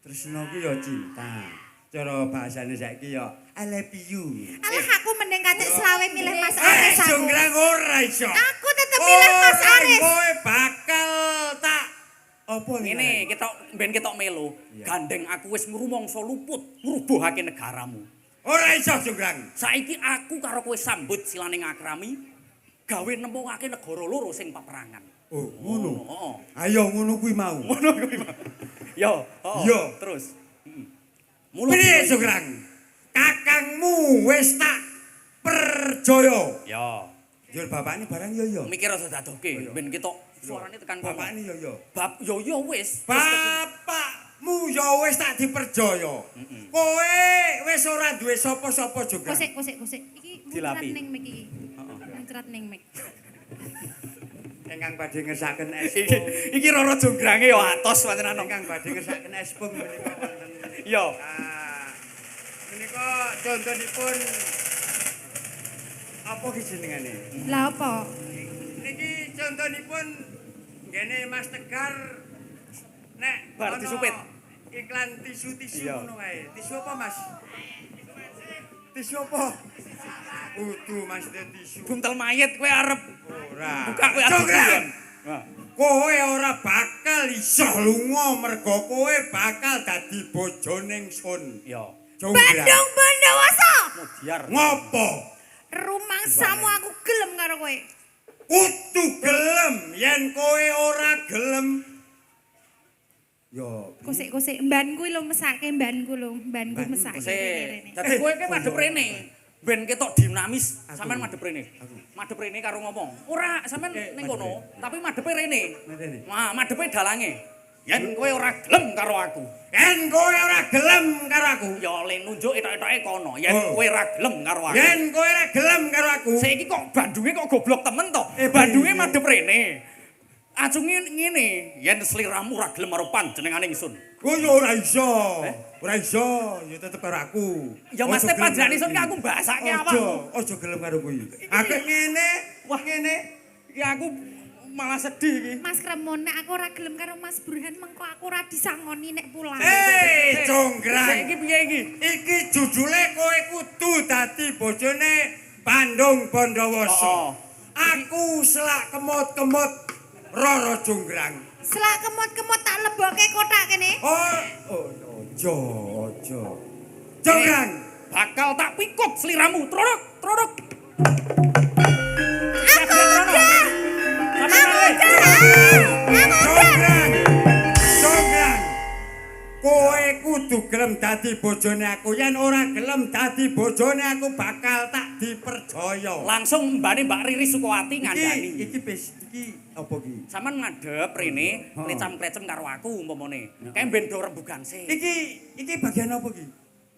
Tresna ku ya cinta. Cara bahasane saiki ya I love you. Alah aku mending katik selawe milih Mas Aris aku. Jonggrang ora iso. Aku tetep milih Mas Ora, Aris. Kowe bakal tak apa ngene ketok ben ketok melu. Gandeng aku wis ngrumangsa luput ngrubuhake negaramu. Ora iso Jonggrang. Saiki aku karo kowe sambut silane ngakrami gawe nempungake negara loro sing peperangan. Oh, ngono. Heeh. Ayo ngono kuwi mau. Ngono kuwi. Yo, heeh. Yo. Terus. Piye Jonggrang? Kakangmu wis tak perjaya. Yo. Jur bapakne barang yo yo. Mikir aja dadoke ben ketok suarane tekan kono. Bapakne yo yo. Bab yo wis. Bapakmu yo wis tak diperjaya. Kowe wis ora duwe sapa-sapa Jonggrang. Kusik. Iki muncrat Dilapi. ning mik iki. Muncrat ning mik. Ingkang badhe ngersaken es Iki iki Roro Jonggrange yo atos pantenan. Ingkang badhe ngersaken es pung menika wonten. Yo. Menika contonipun apa ki jenengane? Lah apa? Niki contonipun ngene Mas Tegar nek Bar ana disupit. Iklan tisu-tisu Iya. ngono kae. Tisu apa Mas? Tisu apa? Kudu Mas tisu. Buntel mayit kowe arep Ora. buka kowe arep. Jonggrang. Wah. Kowe ora bakal iso lunga mergo kowe bakal dadi bojone ingsun. Yo. Jonggrang. Bandung Bondowoso. Mudiar. Ngopo? Rumangsamu aku gelem karo kowe. Kudu gelem yen kowe ora gelem. Yo, Kusik mbanku lho mesake mbanku mesake. Sik. Dadi kowe ki madhep rene. Ben ketok dinamis, sampean madhep rene. Madhep rene karo ngomong. Ora, sampean ning kono, tapi madhepe rene. Wah, madhepe dalange. Yen kowe ora gelem karo aku, yen kowe ora gelem karo aku. ya le nunjuk etok-etoke kono. Yen kowe ora gelem karo aku. Yen kowe ora gelem karo aku. Saiki kok Bandunge kok goblok temen to? Bandunge madhep rene. Ajunge ngene, yen sliramu ora gelem karo panjenengane ingsun. Oh ya ora iso. Ora iso, ya tetep karo aku. Ya mesti panjenengane ingsun ki aku mbasake awakmu. Aja gelem karo kuwi. Akeh ngene, Wah ngene, iki aku malah sedih iki. Mas Kremon, nek aku ora gelem karo Mas Burhan mengko aku ora disangoni nek pulang. Jonggrang. Iki piye iki? Iki judule kowe kudu dadi bojone Bandung Bondowoso. Aku selak kemot-kemot Roro Jonggrang. Selak kemot-kemot tak lebokke kotak kene. Ojo. Jonggrang, Bakal tak pikut sliramu, trorok, trorok. Aku udah. Jonggrang. Kowe kudu gelem dadi bojone aku. Yen ora gelem dadi bojone aku bakal tak dipercaya. Langsung mbane Mbak Riri Sukowati ngandani. Iki apa iki? Sampeyan ngadep rene, klecam-klecem karo aku umpamane. Kae ben do rembugan sih. Iki bagian apa iki?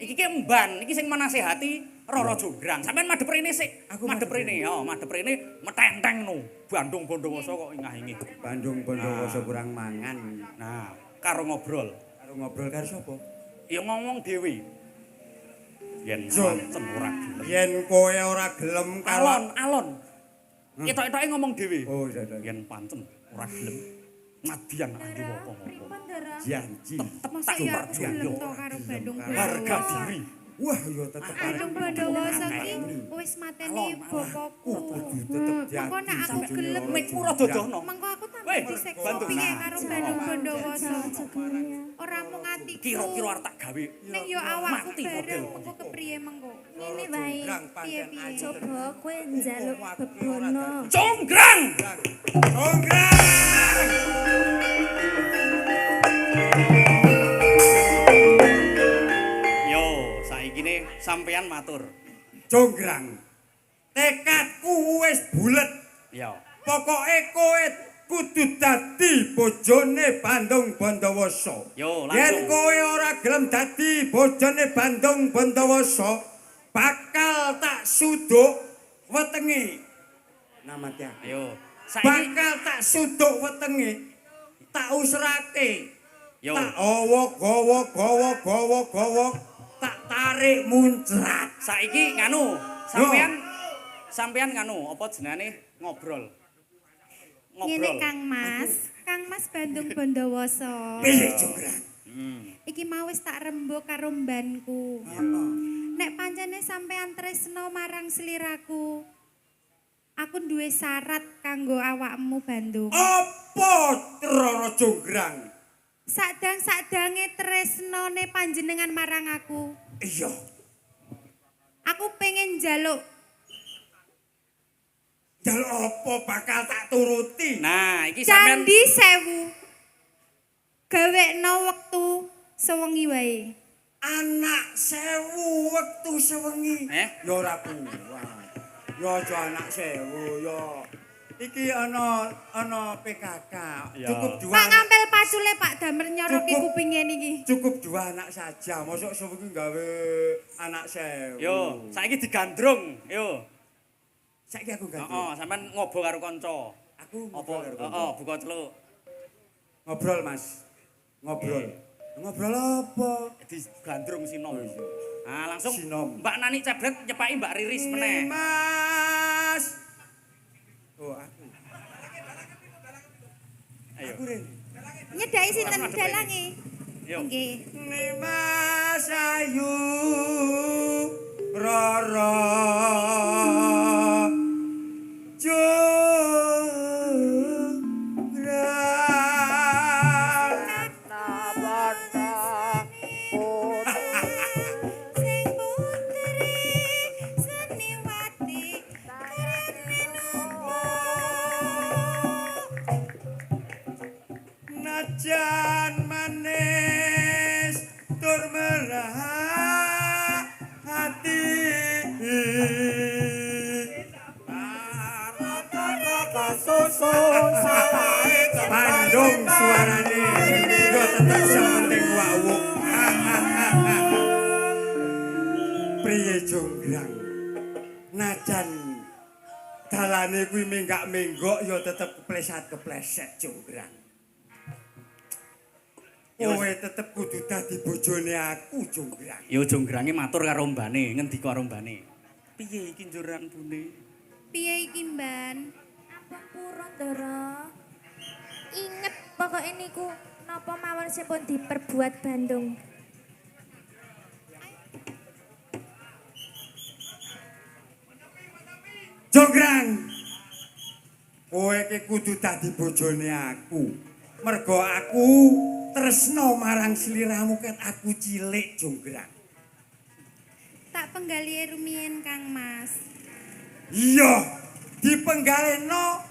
Iki ki emban, iki sing menasehati Roro Jonggrang. Sampeyan madhep rene sik. Aku Madhep rene, yo, madhep rene metenteng no. Bandung Bondowoso kok ingah-ingi. Bandung Bondowoso kurang mangan. Nah, karo ngobrol. Karo ngobrol karo sapa? Ya ngomong dhewe. Yen Jo. pancen ora gelem. Yen kowe ora gelem karo Alon. Ketok-ketoke ngomong dhewe. Oh, iya. Yen pancen ora gelem. Nadyan ayo apa-apa. janji. Masa ya aku gelem to karo Bandung Harga Bondowoso. diri. Wah, yo tetep Bandung Bondowoso ki wis mateni bapakku. Mengko nek aku gelem Mikku rada dono. mengko aku Weh, tambah disekso bantu. piye karo Bandung Bondowoso. Ora mung atiku. Kira-kira arep tak gawe. Ning yo awakku Mati bareng model. mengko kepriye mengko. Ngene wae. Piye-piye. Coba kowe njaluk bebono. Jonggrang. Yo, saiki ne sampean matur. Jonggrang. Tekadku wis bulet. Yo. Pokoke kowe kudu dadi bojone Bandung Bondowoso. Yo, Yen langsung. kowe ora gelem dadi bojone Bandung Bondowoso, bakal tak suduk wetenge. Namanya. Ayo. Saiki Bakal tak suduk wetenge. Tak usrake. yo. Tak gawa, tak tarik muncrat. Saiki nganu, sampean nganu apa jenenge ngobrol. Ngene Kang Mas Bandung Bondowoso. Piye Jonggrang? Iki mau wis tak rembug karo mbanku. Nek pancene sampean tresno marang sliraku, aku duwe syarat kanggo awakmu Bandung. Apa Roro Jonggrang? Sadang-sadange tresnone panjenengan marang aku. Iya. Aku pengen njaluk Jaluk apa bakal tak turuti? Nah, iki sampean Candi Sewu. Gawekno wektu sewengi wae. Anak sewu wektu sewengi. Eh? Ya ora kuat. Ya aja anak sewu ya. Iki ana PKK. Ya. Cukup dua Pak anak. ngampel pacule Pak Damer nyoroki Cukup. kupinge niki. Cukup dua anak saja. Mosok sewengi gawe anak sewu. yo, saiki digandrung. Yo. Saiki aku ganti. Heeh, sampean ngobrol karo kanca. Aku Apa? ngobrol karo kanca. Heeh, buka celuk. Ngobrol, Mas. Ngobrol. Ngobrol apa? Digandrung sinom. Oh, iya. Ah, langsung Sinom. Mbak Nani Cebret nyepaki Mbak Riris meneh. Mas. Oh, aku. Ayo. Aku Ren. Nyedaki sinten Langsung dalange? Yo. Nggih. Mas Ayu Roro Jonggrang. Sing putri seniwati karene nopo. Najan manis tur merah hati Bandung suarane yo tetep sementing wawung. Priye Jonggrang najan dalane kuwi menggak-menggok ya tetep kepleset-kepleset Jonggrang. Kowe tetep kudu dadi bojone aku Jonggrang. Ya Jonggrange matur karo mbane, ngendika karo mbane. Piye iki njuran bune? Piye iki, Mban? Ampun purun, Ndara. Inget pokoke niku napa mawon sipun diperbuat Bandung. Jonggrang. Kowe iki kudu dadi bojone aku. Mergo aku tresno marang sliramu ket aku cilik Jonggrang. Tak penggali rumiyin Kang Mas. Iya, dipenggaleno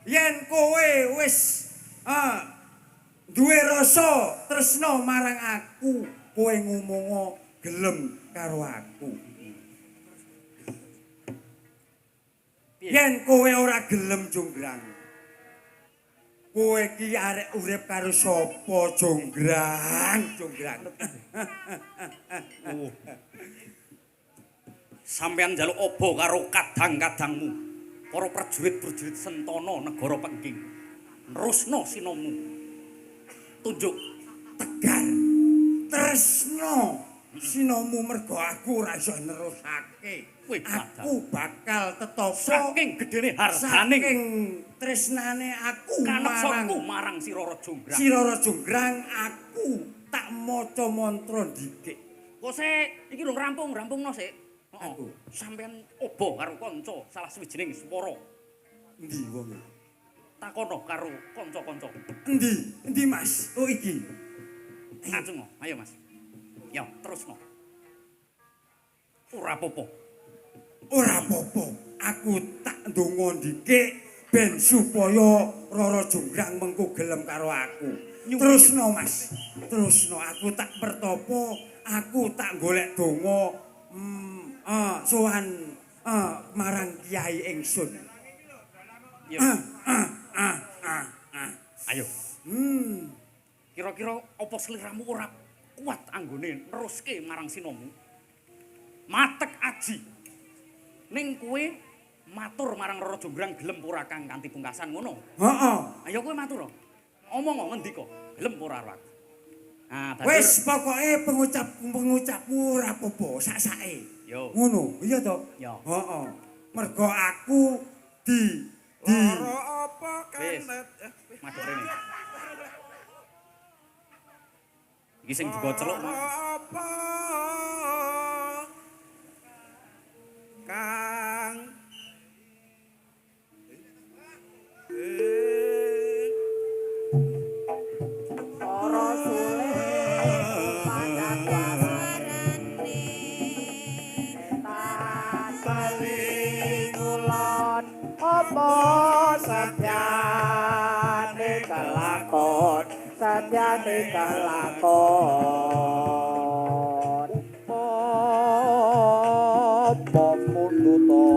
yen kowe wis duwe rasa tresno marang aku, kowe ngomong gelem karo aku. Yen kowe ora gelem Jonggrang. Kowe iki arek urip karo sapa Jonggrang? Sampeyan njaluk obo karo kadang-kadangmu. Para prajurit-prajurit Sentana negara Pengking. Nerusno sinamu. Tunjuk Tegar. Tresno sinamu mergo aku ora iso nerusake. Aku bakal tetopo saking gedene harganing saking tresnane aku kaneksaku marang Sirara Jonggrang. Sirara Jonggrang aku tak maca mantra ndik. Kok sik iki lho rampung-rampungno sik. Heeh. Sampeyan obo karo kanca salah sawijining swara. Endi wong? Takono karo kanca-kanca. Endi Mas? Oh iki. Ajeng, ayo Mas. Ya, terusno. Ora apa-apa. Ora apa-apa. Aku tak ndonga ndikik ben supaya Rara Jonggrang mengko gelem karo aku. Terusno Mas. Terusno aku tak pertopo, aku tak golek donga sowan marang Kyai ingsun. Ya. Ayo. Kira-kira apa sliramu ora kuat anggone neruske marang sinamu? Matek aji. Ning kowe matur marang Rara Jonggrang gelem ora Kang kanthi pungkasan ngono. Heeh. Ayo kowe matur. Omong ngendika, gelem ora ora. Ah, wis pokoke pengucapmu ora apa-apa, sak-sake. Yo. Ngono, iya to? Yo. Heeh. Mergo aku di lara apa kanet. Madhep rene. Iki sing buka celuk. Apa Kang Para sulit paling ulon apa satyane kelakon satyane kelakon apa munduto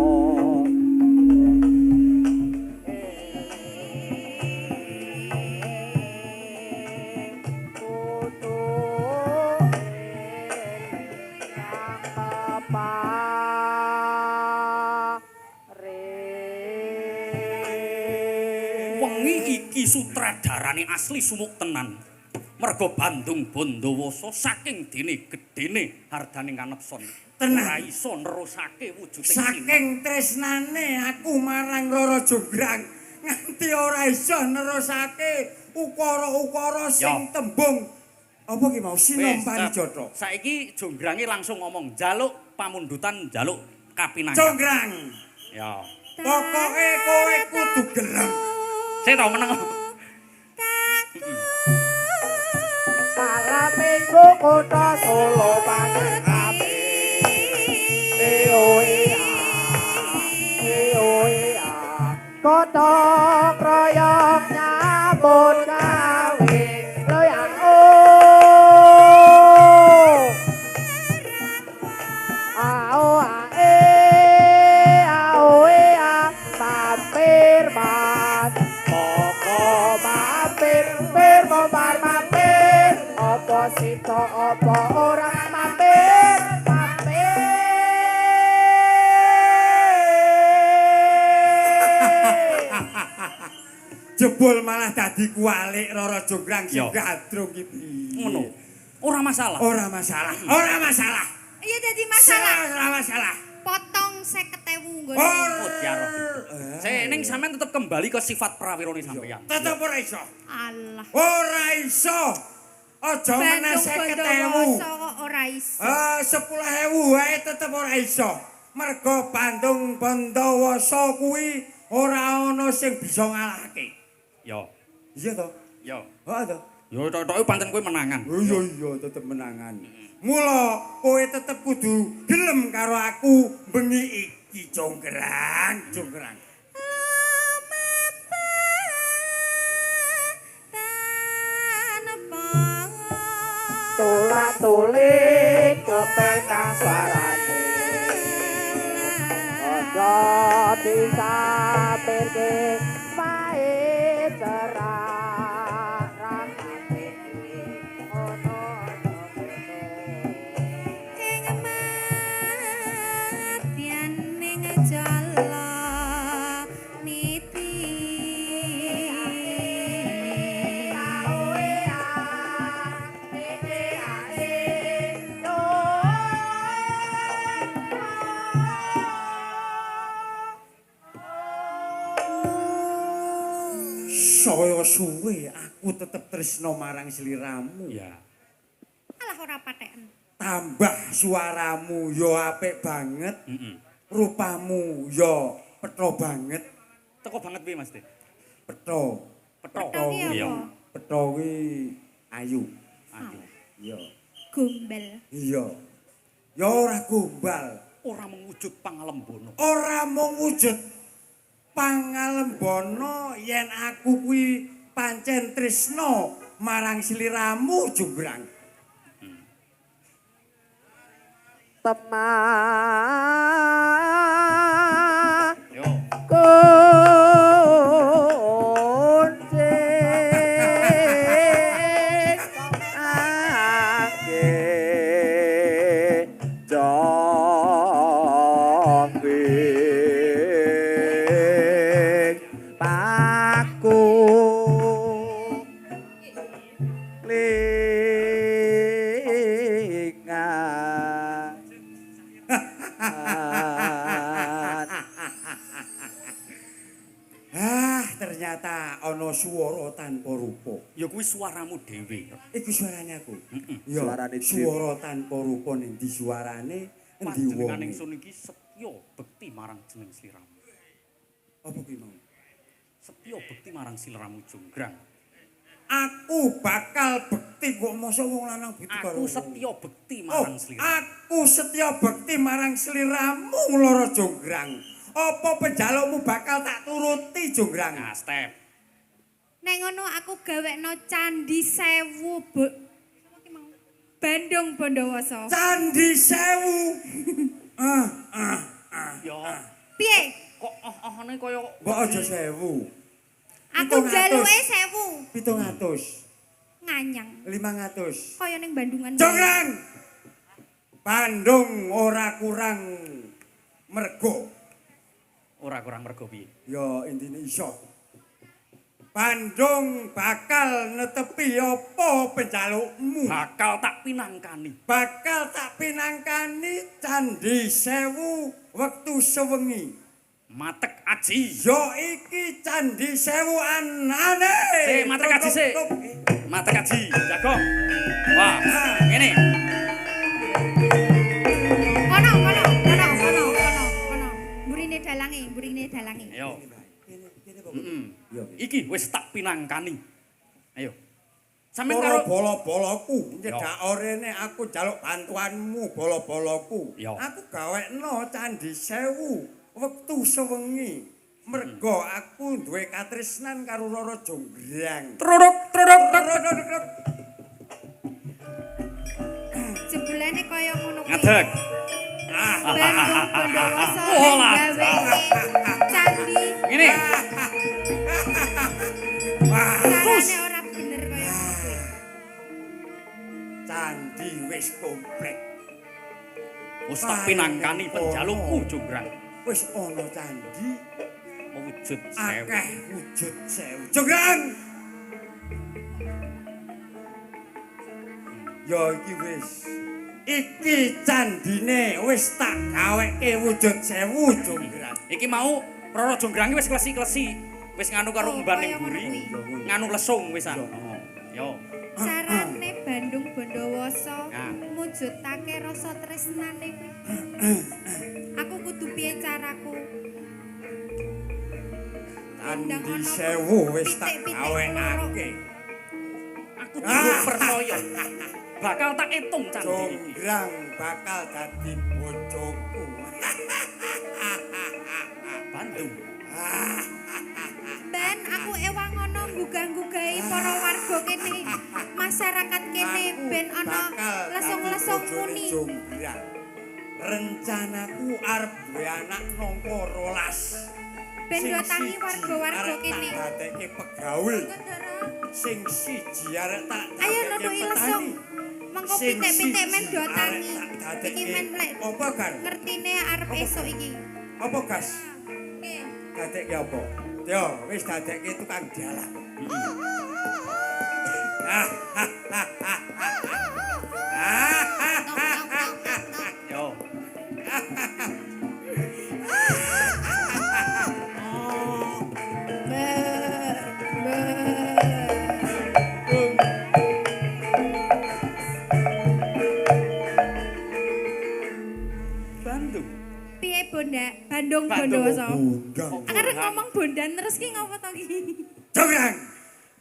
Wengi iki sutradarane asli sumuk tenan. Merga Bandung Bondowoso saking dene gedene hardaning kanepson. Tenan. Ora iso nerusake wujude saking tresnane aku marang Rara Jonggrang nganti ora iso nerusake ukara-ukara sing tembung apa ki mau sinompani jotho. Saiki Jonggrange langsung ngomong, njaluk pamundutan, njaluk kapinanggan. Jonggrang. Ya. Pokoke kowe kudu gelem. Sik tau meneng. Para minggu kota Solo panen rapi Gotong royong nyambut gawe loyang mampir mas poko mampir mampir opo sito opo orang mampir. เ Jebul malah dadi kualik Rara Jonggrang sing Yo. gadrung iki piye? Ngono. Ora masalah. Ora masalah. Ora masalah. Iya dadi masalah. Ora masalah. Potong 50.000 nggon. Oh, diarep. Ning sampean tetep kembali ke sifat prawirane sampean. Tetep ora iso. Allah. Ora iso. Aja meneh Bandung 50.000. Bondowoso kok ora iso. 10.000 wae tetep ora iso. Mergo Bandung Bondowoso kuwi ora ana sing bisa ngalahake. Yo. Iya to? Yo. Heeh to? Yo tok-toke pancen kowe menangan. Oh iya tetep menangan. Mula kowe tetep kudu gelem karo aku bengi iki Jonggrang. Tulak tulik kepetang suarane. Ojo disapirke mae cerah rangate ono Ing madyan ning jala niti. saya suwe aku tetep tresno marang sliramu. Ya. Alah ora patheken. Tambah suaramu yo apik banget. Rupamu yo petho banget. Teko banget piye Mas De? Petho. Petho. Kuwi Iya. apa? Petho kuwi ayu. Aduh. Iya. Gombel. Iya. Ya ora gombal. Ora mewujud pangalembono. Ora mung wujud pangalembono yen aku kuwi pancen tresno marang sliramu Jonggrang. Temah Yo. kuncing ake jongging paku Ternyata ana swara tanpa rupa. Ya kuwi suaramu dhewe. Iku suarane aku. Ya, Suarane dhewe. swara tanpa rupa ning ndi suarane endi Panjenenganing wong. sun iki setya bekti marang jeneng sliramu. Apa kuwi mau? Setya bekti marang sliramu Jonggrang. Aku bakal bekti kok mosok wong lanang bekti karo. Aku setya bekti Oh, marang sliramu. aku setya bekti marang sliramu Loro Jonggrang. Apa penjalukmu bakal tak turuti Jonggrang? Nah, step. Nek ngono aku gawekno Candi Sewu Bandung Bondowoso. Candi Sewu. Ya. Piye? Kok ahane kaya Mbok aja 1000. Aku 700. jaluke 1000. 700. Nganyang. 500. Kaya ning Bandungan. Jonggrang. Bandung ora kurang mergo. ora kurang mergo piye? Ya intine iso. Bandung bakal netepi apa penjalukmu. Bakal tak pinangkani. Bakal tak pinangkani Candi Sewu wektu sewengi. Matek aji. Yo iki Candi Sewu anane. Matek aji sik. Matek aji, jago. Wah, ngene. Kono. Burine dalange. Ayo. Yo. Iki wis tak pinangkani. Ayo. Sampeyan Para karo bola-bolaku, nyedak orene aku jaluk bantuanmu bola-bolaku. Yo. Aku gawekno Candi Sewu wektu sewengi. Mergo aku duwe katresnan karo Rara Jonggrang. truruk. Jebulane kaya ngono kuwi. Ngadeg. Bandung Bondowoso Olah. gawe candi. Ngene. Carane ora bener kaya ngono kuwi. Candi wis komplek. Wis tak pinangkani penjalukmu Jonggrang. Wis ana candi, Wujud sewu. Akeh wujud sewu. Jonggrang. Ya iki wis. Iki candine wis tak gaweke wujud sewu, Jonggrang. Iki mau Roro Jonggrang wis klesi-klesi. Wis nganu karo Oh, mbane kaya mburi. ngono Nganu lesung wisan. Yo. Carane Bandung Bondowoso Ya. mujudake rasa tresnane kuwi. Aku kudu piye caraku? Candi sewu wis tak gawekake. Aku durung percaya. Bakal tak etung candi iki. Jonggrang bakal dadi bojoku. Bandung. Ben aku ewang ngono gugah-gugahi para warga kene, masyarakat kene ben ana lesung-lesung muni. Jonggrang. Rencanaku arep duwe anak nampa 12. Ben do tangi warga-warga kene. Tak dadeke pegawe. Sing siji arek tak Ayo dadeke nutuki petani. lesung. Mengko Sing pitik-pitik men siji do arek tangi. tak dadeke- Iki men lek Apa kan? ngertine arep esuk iki. Apa gas? Nggih. Dadekke apa? Yo, wis dadekke tukang dalan. Yo. Bandung. Piye Bonda? Bandung Bandung. Bondowoso. Undang. Arep ngomong bondan terus ki ngopo to ki? Jonggrang.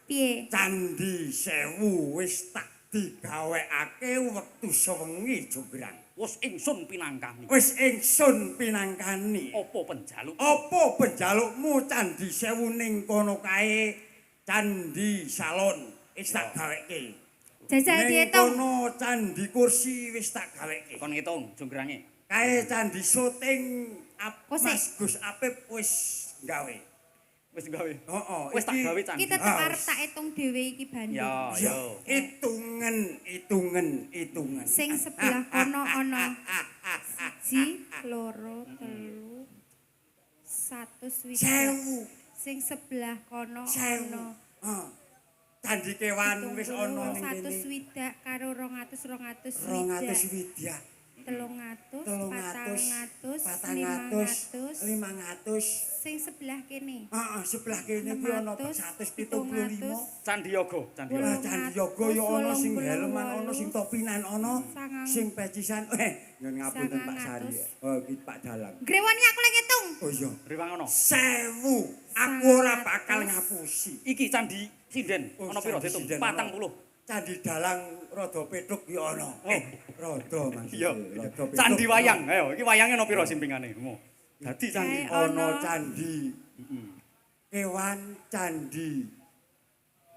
Piye? Candi sewu wis tak digawekake wektu sewengi, Jonggrang. Wes ingsun pinangkani. Wis ingsun pinangkani. Apa penjaluk? Apa penjalukmu candi sewu ning kono kae candi salon wis tak gaweke. Jajal Ning diitung. kono candi kursi wis tak gaweke. Kon ngitung Jonggrange. Kae candi syuting Kok sik? Mas Gus Apip wis gawe. Wis gawe. Heeh. Wis tak gawe candi. Kita tetep arep tak hitung dhewe iki Bandung. Ya, yo. Hitungan. Sing sebelah kono ana 1, 2, 3, 4, 100 Sewu. Sing sebelah kono Sewu. ana Candi kewan wis ana ning 100 kene. swidak karo 200 200 swidak. widya. 300, 300, 400, 400, 500. 500. Sing sebelah kene. Heeh, sebelah kene kuwi ana 175. Candi Yoga, Candi Wah, Yoga. candi yoga ya ana sing helman, ana sing topinan ana, sing pecisan. Nyun ngapunten Pak Sari. Oh, iki Pak Dalang. Grewani aku lagi ngitung. Oh iya. Riwang ono. 1000. Aku ora bakal ngapusi. Iki Candi Sinden Oh, ono piro Candi ditung? Sinden 40. Candi Dalang rada petuk ya ana. Rada Mas. Iya. Rada petuk. Candi wayang. Ayo, iki wayange ono piro simpingane? Dadi candi. Kae Ana ana candi kewan, candi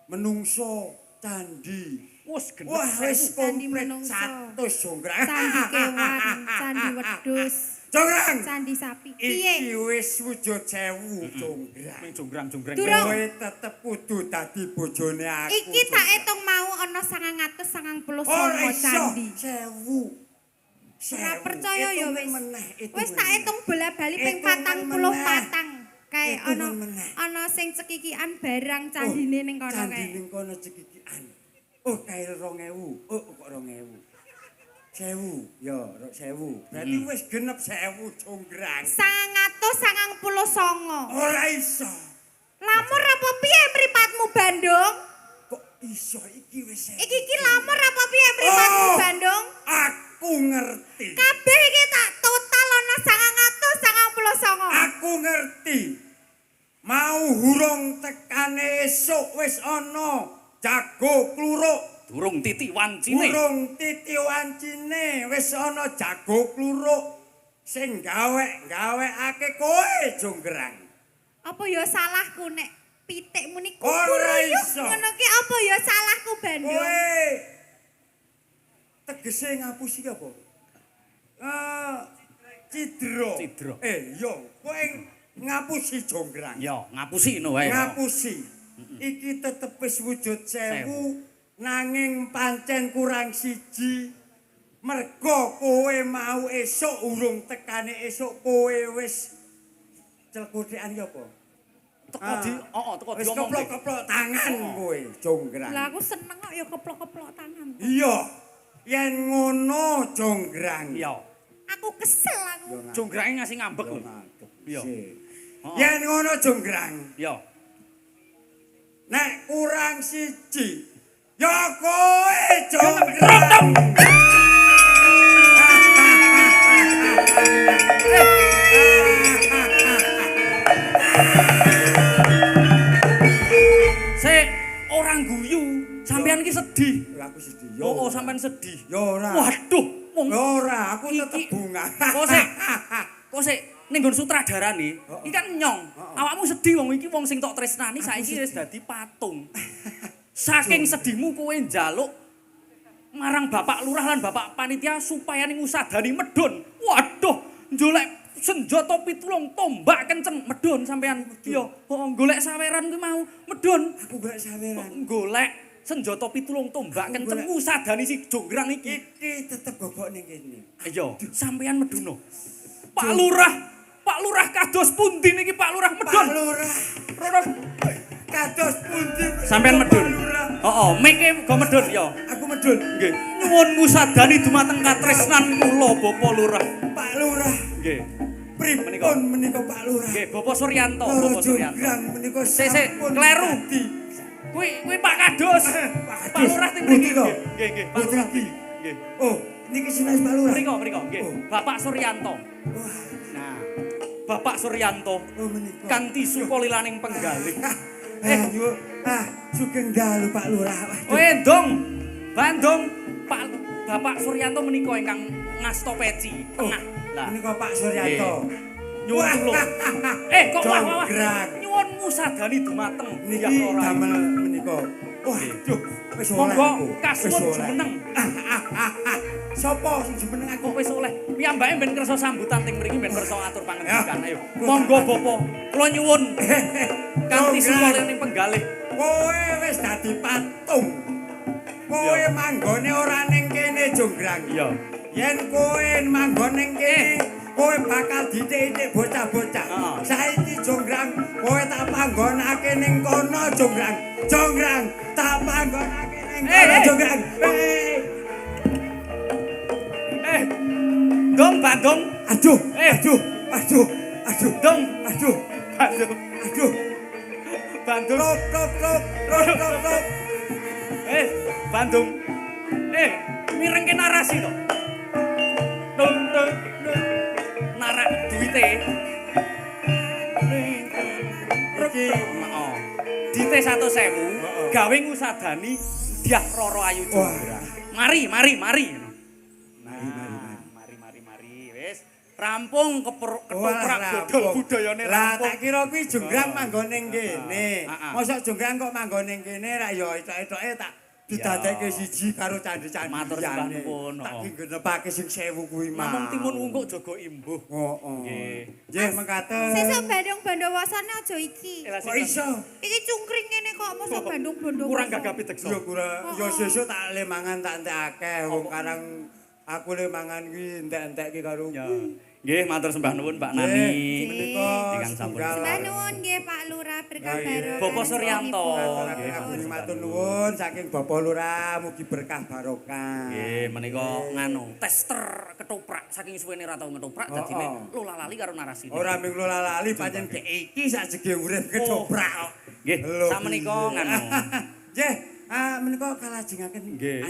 menungso, candi. Wes genep. Wah, wis Candi komplit menungso. 100 Jonggrang. candi kewan, candi wedhus, Jonggrang. candi sapi. Iki Piye? wis wujud sewu Jonggrang. Ming jonggrang-jonggrang. Durung. Kowe tetep kudu dadi bojone aku. Iki tak hitung mau ana 999 Ora iso. candi. Sewu. Ora percaya ya Hitungan wis. meneh, Wis tak hitung bola-bali ping Hitungan 40 meneh. patang. Kae Hitungan ana meneh. ana sing cekikian barang candine ning kono Candi kae. ning kono cekikian. Oh, kae 2000. Oh, kok 2000. 1000. Ya, 1000. Berarti wis genep 1000 Jonggrang. 999. Ora iso. Lamur apa piye mripatmu Bandung? Kok iso iki wis 1000. Iki lamur apa piye mripatmu Oh. Bandung? Aku ngerti. Kabeh iki tak total ana 999. Aku ngerti. Mau hurung tekane esuk wis ana jago kluruk. Durung titi wancine. Hurung titi wancine wis ana jago kluruk. Sing gawekake kowe Jonggrang. Apa ya salahku nek pitikmu niku Ora kuruyuk iso. ngono ki apa ya salahku Bandung? Kowe tegese ngapusi apa? Cidra. Cidra. Yo, kowe ngapusi Jonggrang. Ya, ngapusi no wae. Ngapusi. Iki tetep wis wujud 1000 nanging pancen kurang siji. Mergo kowe mau esuk urung tekane esuk kowe wis celkodekan ya apa? Teko di, teko Wis diomongke. keplok-keplok tangan kowe, Jonggrang. Lah aku seneng kok ya keplok-keplok tangan. Iya. Yen ngono, Jonggrang. Iya. Aku kesel aku. Jonggrange ngasih ngambek lho. Iya. Yen ngono, Jonggrang. Iya. Nek kurang siji, ya kowe, Jonggrang. Sik, orang guyu. Sampean ki sedih. Aku sedih. Oh, sampean sedih. Ya ora. Waduh, wong Ya ora, aku tetep Iki- bunga. Kok sik ning nggon sutradarane, iki kan nyong. Awakmu sedih wong iki wong sing tok tresnani saiki wis dadi patung. Saking sedihmu kowe njaluk marang Bapak Lurah lan Bapak Panitia supaya ning usadani medun. Waduh, njolek senjata pitulung tombak kenceng medun sampean. Iya, golek saweran kuwi mau medun. Aku golek saweran. Golek senjata pitulung tombak kenceng usadani si Jonggrang iki. Iki tetep gogok ning kene. Iya, sampean meduno. Pak Lurah kados pundi niki Pak Lurah medun. Pak Lurah, Rono kados pundi? sampean medun. Pak Lurah. Heeh, meke go medun ya. Aku medun. Nggih. Nyuwun musadani dumateng katresnan kula Bapak Lurah. Pak Lurah, Nggih. pripun menika Pak Lurah? Nggih, Bapak Suryanto, Loro Bapak Suryanto. Jonggrang menika Sik, sampun kleru. dadi. Kuwi Pak Kados. Pak Lurah teng mriki. Pundi to? Nggih, nggih, Pak Pundi Lurah. lagi? Nggih. Oh, niki sinas Pak Lurah. Mriko, nggih. Oh. Bapak Suryanto. Wah, Nah, Bapak Suryanto oh menika. kanthi supolilaning penggalih. Ayo, sugeng dalu Pak Lurah. Waduh. Endong, Bandung, Pak Bapak Suryanto menika ingkang ngasta peci tengah. Lah, Menika Pak Suryanto. nyuwun tulung. Kok wah. Jonggrang. Nyuwun musadani dumateng Niki Dyah Lora. damel menika. Waduh, wis oleh Monggo aku. kasuwun Wis oleh. jumeneng. Sapa sing jumeneng aku? Kok wis oleh. Piyambake ben kersa sambutan teng mriki ben kersa atur pangendikan. Ayo. Monggo Bapak, kula nyuwun kanthi supolining penggalih. Kowe wis dadi patung. Kowe manggone ora ning kene, Jonggrang. Iya. Yen kowe manggon ning kene, kowe bakal ditik-itik bocah-bocah. Heeh. Saiki Jonggrang, kowe tak panggonake ning kono, Jonggrang. Jonggrang, tak panggonake ning kono, Jonggrang. Dong Bandung. Aduh, Aduh, dong, Bandung. aduh. Bandung. Rok. Bandung. Mirengke narasi to. Dung. Narak duwite. Iki Heeh. Dite 100.000 gawe ngusadani Dyah Roro Ayu Jonggrang. Mari. mari. Wis rampung ketoprak Wah, bodol budayane Lah rampung. tak kira kuwi Jonggrang manggon ning kene. Heeh. Mosok Jonggrang kok manggon ning kene ra ya etok-etoke tak didadekke siji karo candi-candi. Matur sembah nuwun. Tak genepake sing 1000 kuwi mah. Namung timun ungkuk jaga imbuh. Heeh. Nggih. Nggih mengkaten. Sesuk Bandung Bandowasane aja iki. Kok iso? Iki cungkring ngene kok mosok Bandung Bondowoso. Kurang gagah piteksa. Ya kurang ya sesuk tak le mangan tak entek akeh wong karang aku le mangan kuwi entek-entekke karo Ya. kuwi. Nggih, matur sembah nuwun Pak Nggih, Nani. menika Ingkang sampun. setunggal. Sembah nuwun nggih Pak Lurah berkah Ya, iya. barokah. Bapak Suryanto. Nggih, matur nuwun saking Bapak Lurah mugi berkah barokah. Nggih, menika nganu tester ketoprak saking suwene ra tau ngetoprak dadine lola lali karo narasine. Ora ming lali pancen dhek iki sajege urip ketoprak kok. Nggih, Lho, sakmenika piye. nganu. Nggih, menika kalajengaken Nggih,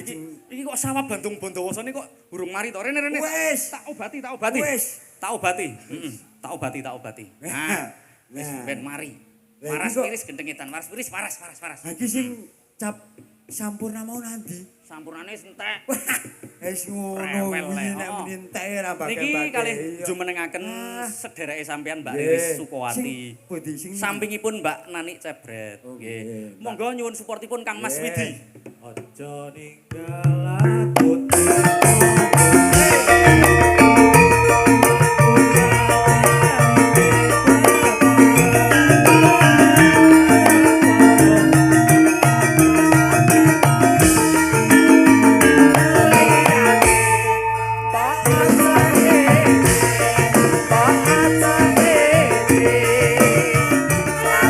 iki kok sawah Bandung Bondowoso kok urung mari to. Rene. Wis. Tak obati. Wis. Tak obati. Heeh. Tak obati. Nah, wis Nah. ben mari. Lah, Waras iki kok- piris gendengetan, waras. Ha iki sing cap sampurna mau nanti. Sampurnane wis entek. Wis ngono Rewel, kuwi Le. nek Oh. meninte ra bakal Niki kalih jumenengaken sedereke sampean Mbak Riris Sukowati. Pundi sing Sampingipun Mbak Nani Cebret. Nggih. Monggo nyuwun supportipun Kang Mas Widi. Aja ninggal aku.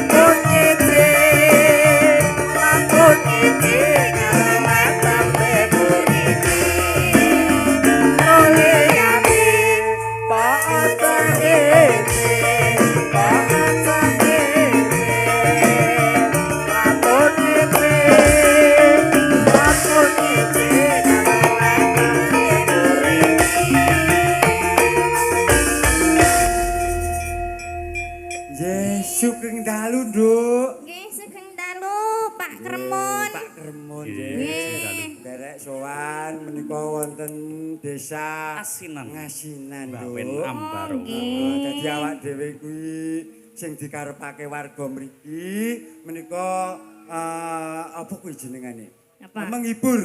Pak desa Asinan. Ngasinan Bawen Nduk. Ambaro. Dadi awak dhewe kuwi sing dikarepake warga mriki menika apa kuwi jenengane? Apa? Menghibur.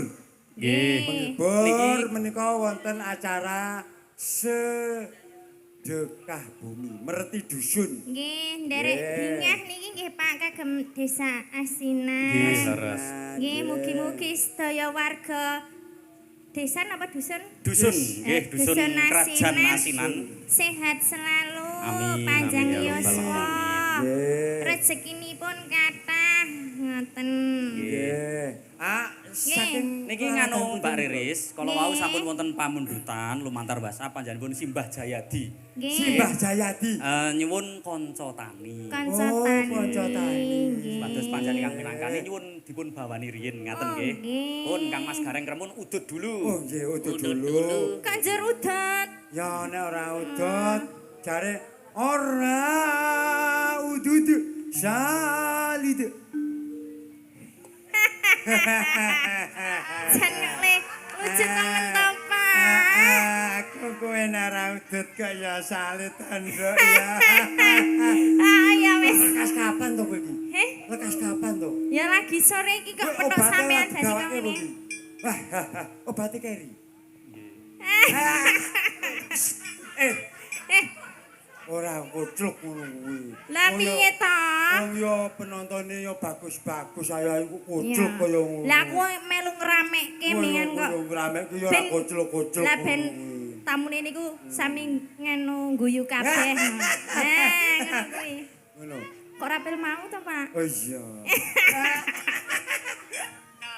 Nggih. Menghibur menika wonten acara sedekah bumi, merti dusun. Nggih, nderek Nggih. bingah niki nggih Pak kagem Desa Asinan. Nggih, leres. Nggih, mugi-mugi sedaya warga desa napa dusun? Dusun, Eh, nggih, dusun dusun Krajan Asinan. Asinan. Sehat selalu, Amin, panjang amin, ya Rabbal yuswa. Nggih. Rezekinipun kathah ngoten. Nggih. Saking Niki nganu Mbak Riris. Riris, kalau wau sampun wonten pamundutan lumantar basa panjenenganipun Simbah Jayadi. Nggih. Simbah Jayadi. Nyuwun kanca tani. Kanca Oh, tani. kanca tani. Nggih. Pados panjenengan minangkani nyuwun dipun bawani riyin ngaten Oh, nggih. nggih. Pun Kang Mas Gareng Kremun udut dulu. Oh nggih, udut dulu. Kanjur udat. Ya nek ora udut, jare ora udut salid. Jan ngelih lucu temen to, Pak. Aku kowe nek ora udut kok ya salid nduk ya. Ah, ya wis. Lekas kapan to kowe iki? Heh, Lekas kapan to? ya lagi sore iki kok Kowe petok obatnya sampean lagi dadi gawake ngene. iki. Wah, obate keri. Eh, Ora kucluk ngono kuwi. lah piye to? Wong ya penontonnya ya bagus-bagus saya iku kucluk kaya ngono. Lah aku melu ngeramekke mendingan kok. Ngramek ku ya ora Ben- kucluk-kucluk. Lah ngono ben kuwi. tamune niku sami nganu guyu kabeh. Ngono kuwi. Ngono. Kok rapil mau to, Pak? Oh iya.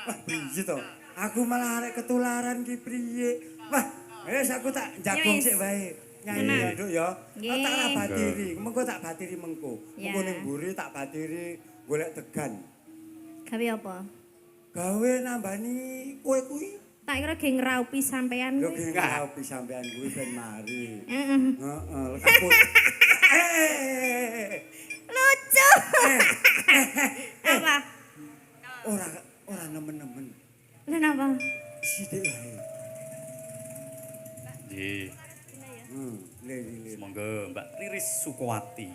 Wah, piye to? Aku malah arek ketularan ki priye. Wah, wis aku tak jagung Ya wis. sik wae. Nyanyi ya, Nduk ya. Nggih. Tak ra batiri, mengko tak batiri mengko. Ya. Mengko ning mburi tak batiri golek tegan. Gawe apa? Gawe nambani kowe kuwi. Tak kira ge ngraupi sampean. Yo kuwi. ki ngopi sampean kuwi ben mari. Heeh. Heeh, lekaput. Lucu. Apa? Ora nemen-nemen. Lah napa? Sithik wae. Nggih. Le. Semoga Mbak Riris Sukowati.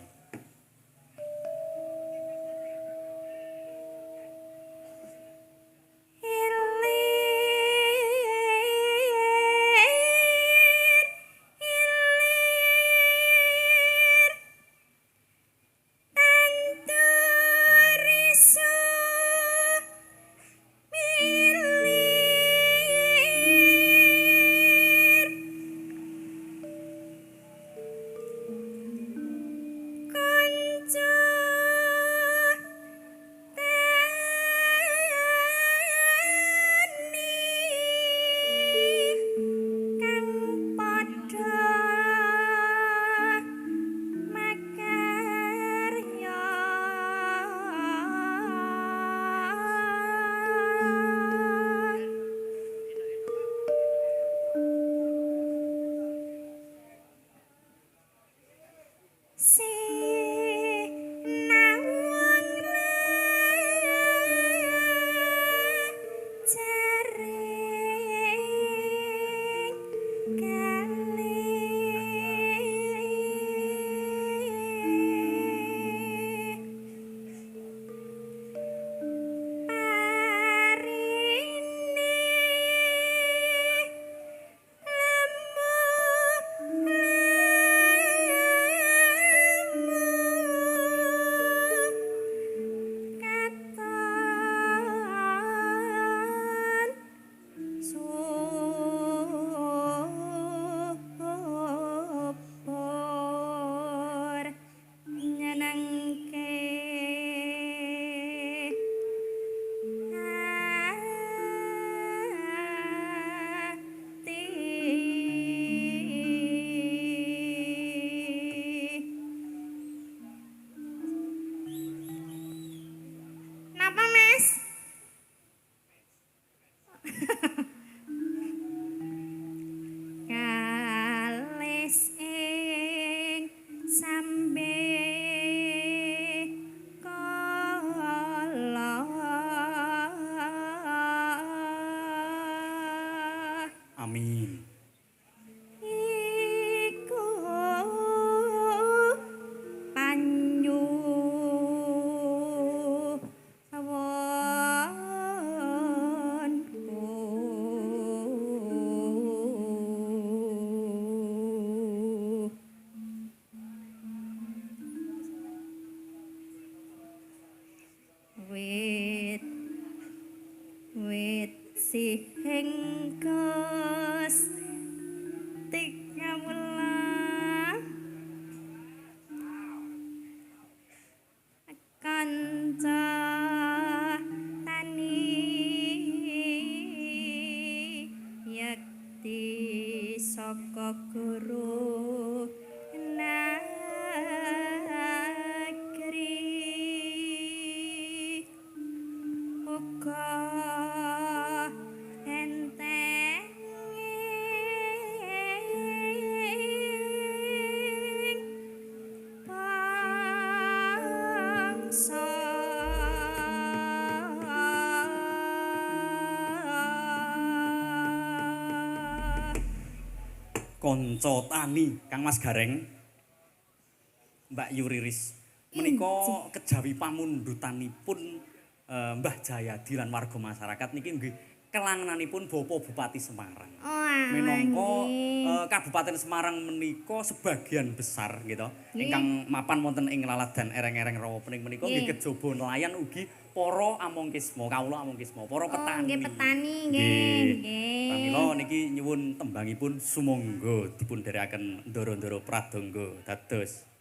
saka guru negeri uga enteng bangsa Kanca tani Kang Mas Gareng Mbak Yuriris menika kejawi pamundutanipun Mbah Jayadi lan warga masyarakat niki nggih kelangenanipun Bapak Bupati Semarang. Minangka Kabupaten Semarang menika sebagian besar gitu ingkang mapan wonten ing laladan ereng-ereng rawa pening menika nggih kejaba nelayan ugi para amongkisma, kawula amongkisma, para petani. Nggih petani nggih. Pramila niki nyuwun tembangipun sumangga dipun dherekaken ndara-ndara pradangga dados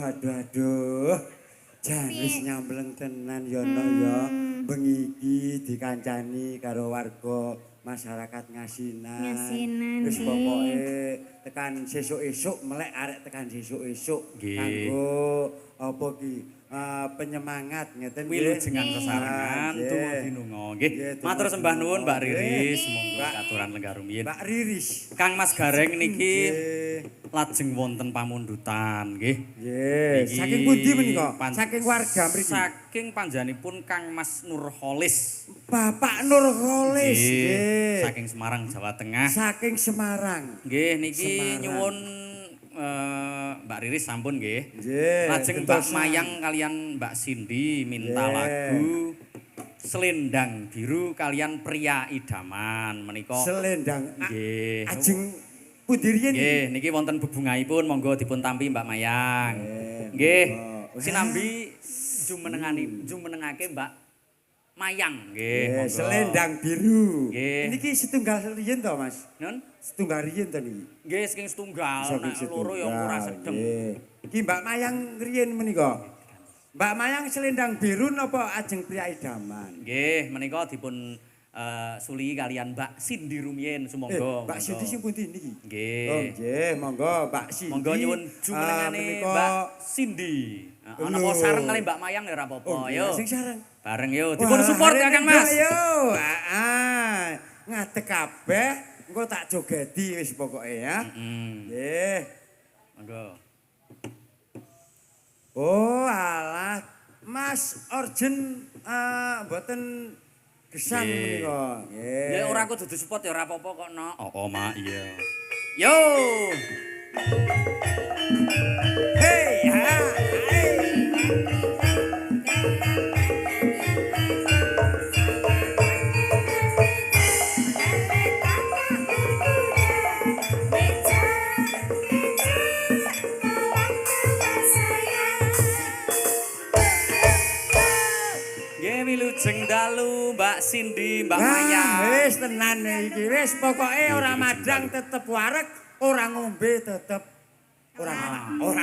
aduh. Jan wis nyambleng tenan ya no ya. Bengi iki dikancani karo warga masyarakat Ngasinan. Ngasinan, Wis nggih. pokoke tekan sesuk-esuk melek arek tekan sesuk-esuk Nggih. kanggo apa ki penyemangat ngeten nggih. Wilujengan Nggih. sesarengan Nggih. tuwa dinunga nggih. Nggih, Matur tumuju sembah nuwun Mbak nggih. Riris, monggo Mbak- katuran lenggah rumiyin. Mbak Riris. Kang Mas Gareng niki Nggih. lajeng wonten pamundutan nggih. Nggih. Niki Saking pundi menika? pan- Saking warga mriki. Saking panjenenganipun Kang Mas Nurholis. Bapak Nurholis. Nggih. Saking Semarang, Jawa Tengah. Saking Semarang. Nggih niki Semarang. nyuwun Mbak Riris sampun nggih. Nggih. Lajeng Mbak gentosan. Mayang kalian Mbak Cindy minta Nggih. lagu Selendang Biru kalian Pria Idaman menika. Selendang. Nggih. Ajeng pundi riyen iki? Nggih, niki wonten bebungahipun monggo dipun tampi Mbak Mayang. Nggih. monggo. Sinambi jumenengake Mbak Mayang nggih, Nggih, monggo. selendang biru. Nggih. Niki setunggal riyen to, Mas? Nun? Setunggal riyen to niki. Nggih, saking setunggal, Saking nek loro ya ora setunggal, sedeng. nggih. Iki Mbak Mayang riyen menika. Mbak Mayang selendang biru napa ajeng pria idaman? Nggih, menika dipun suli kalian Mbak Cindy rumiyin sumangga. Mbak Cindy sing pundi niki? Nggih. Oh, nggih, monggo Mbak Cindy. Monggo nyuwun jumenengane menika- Mbak Cindy. Ana apa Lho. sareng kali Mbak Mayang ya ora apa-apa, Oh, yo. sing sareng. Bareng yo, dipun support ya Kang Mas. Yo, ngadeg kabeh, engko tak jogedi wis pokoke ya. Nggih. Monggo. Oh, alah. Mas Orjen mboten gesang Nggih. menika. Nggih. Ya ora kudu support ya ora apa-apa kok, no. Oh, Mak, iya. Yo. Hey, ha, hey. Nggih wilujeng dalu Mbak Cindy, Mbak Wah, Mayang. wis tenan iki. Wis pokoke ora madang tetep wareg, ora ngombe tetep ora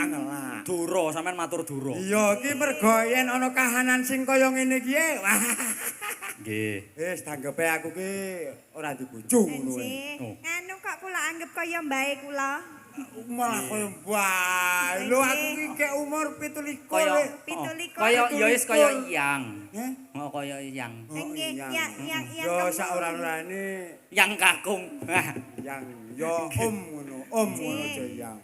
ngelak. Duro, sampean matur duro. Iya, iki mergo yen ana kahanan sing kaya ngene iki. Wah. Nggih. Wis tanggepe aku ki ora dibojo ngono wae. Nggih. Anu kok kula anggap kaya mbae kula. Malah kaya bae. Lho aku ki kek umur 17. Kaya le. 17. kaya ya wis kaya iyang. Heh. Oh, kaya iyang. Nggih, iya. yang Yo sak ora-orane Yang kakung. yang yo ngono. Ngono aja yang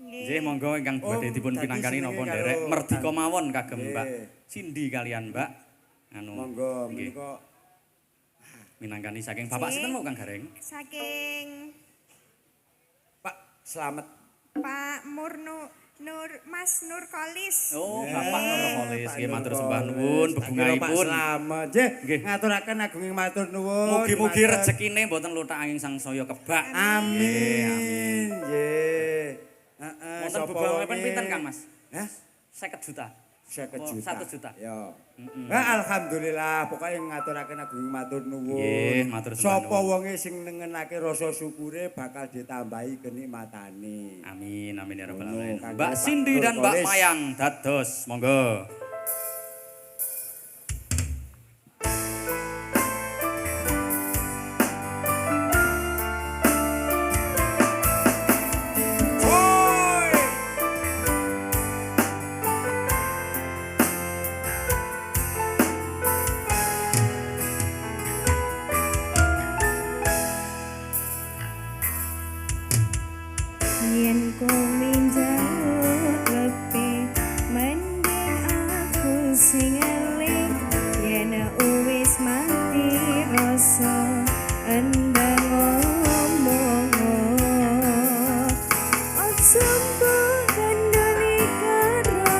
Nggih, monggo ingkang badhe dipun dadi pinangkani napa senenge nderek karo merdika mawon kagem Nggih. Mbak Cindy kalian Mbak anu Monggo nggih, menika minangkani saking Bapak sinten mau Kang Gareng? saking Pak Slamet. Pak Mas Nur Kolis. Oh, Eh, Bapak Nurholis nggih Pak matur Nurholis. sembah nuwun Tak kira Pak bebungahipun. Slamet. Nggih, Nggih. ngaturaken agunging matur nuwun. Mugi-mugi Matur. rezekine mboten lutak angin sangsaya kebak. Amin. Nggih. Heeh. Wonten sapa bebungahipun wae? pinten Kang Mas? Hah? 50 juta. 50 Oh, juta. 1 juta. Ya. Nah, alhamdulillah pokoknya ngaturaken agunging matur nuwun. Nggih, matur sembah Sapa nuwun. wonge sing nengenake rasa syukure bakal ditambahi kenikmatane. Amin amin ya rabbal Ngono, alamin. kangge Mbak Pak Cindy dan Mbak Nurholis. Mayang dados monggo. Woi! Yen kowe njaluk lebih mending aku sing eling yen wis mati rasa endang ngomong aja mbok kandhani karo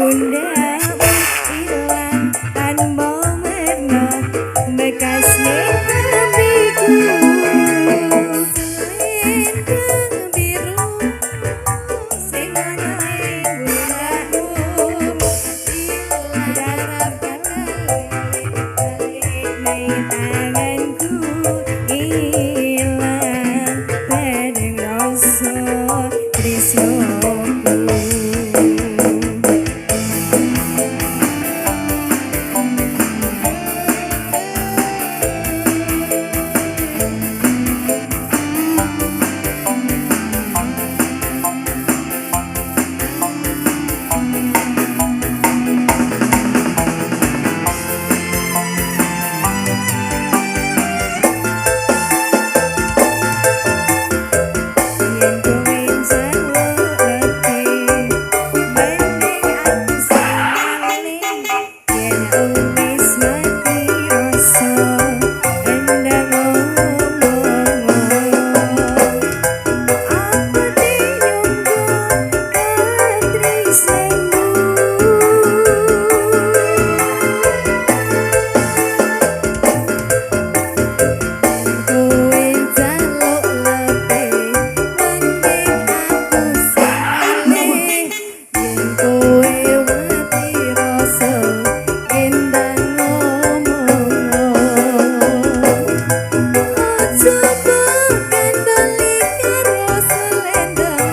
pundakmu ilang tanpa merna bekas ning hatiku selendang biru sing ana ing pundakmu ilang darah balik ning tanganku ilang bareng rasa tresnoku. Yen kowe njaluk letih mending aku sing ngaling yen wis mati rasa endang ngomong apa dinyunggo katresnanmu kowe njaluk letih mending aku sing ngaling yen kowe mati rasa endang ngomong aja kok kandhani karo selendang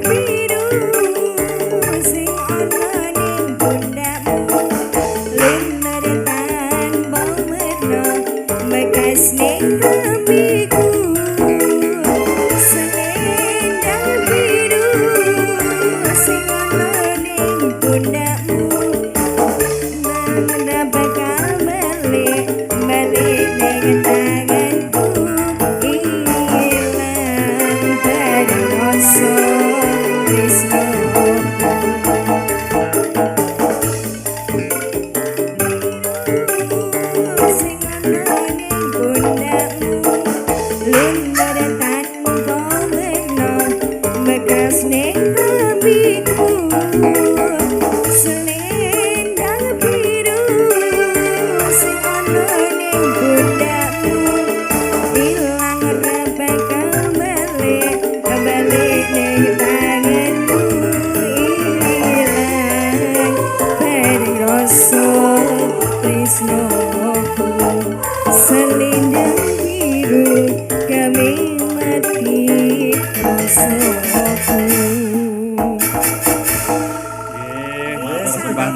biru sing ana ning pundakmu lumer tanpa merna bekas ning hatiku selendang biru sing ana ning pundakmu nang bakal balik ning tanganku ilang bareng rasa tresnoku. Sing ana ning pundakmu lumer tanpa merna bekas ning hatiku selendang biru sing ana ning pundakmu ilang bakal balik ning tanganmu ilang bareng rasa tresnoku selendang biru kami mati rasaku. Nggih, matur sembah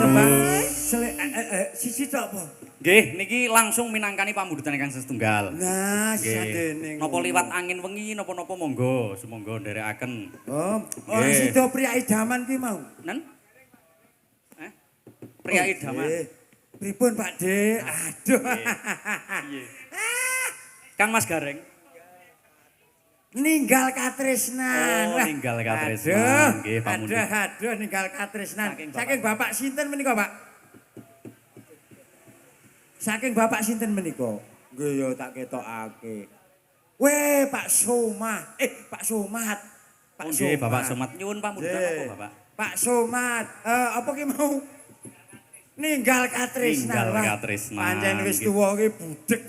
Sisi tok apa? Nggih, niki langsung minangkani pamundutan ingkang setunggal. Nah, Nggih. sadening. Napa liwat angin wengi napa-napa monggo, sumangga nderekaken. Oh, Nggih. sida pria idaman ki mau. Nen? Pria idaman. Nggih. Pripun Pak De? Aduh. Piye? Kang Mas Gareng. Ninggal katresnan. Oh, Wah, ninggal katresnan. aduh, Nggih, pamundutan. Aduh, ninggal katresnan. Saking Saking Bapak sinten menika, Pak? Saking Bapak sinten menika? Nggih ya tak ketokake. Weh, Pak Somad. Pak Somad. Oh nggih, Bapak Somat nyuwun pamundutan apa, Bapak? Pak Somad, apa ki mau? Ninggal katresnan. Ninggal Wah, katresnan. Pancen wis tuwa ki budhek.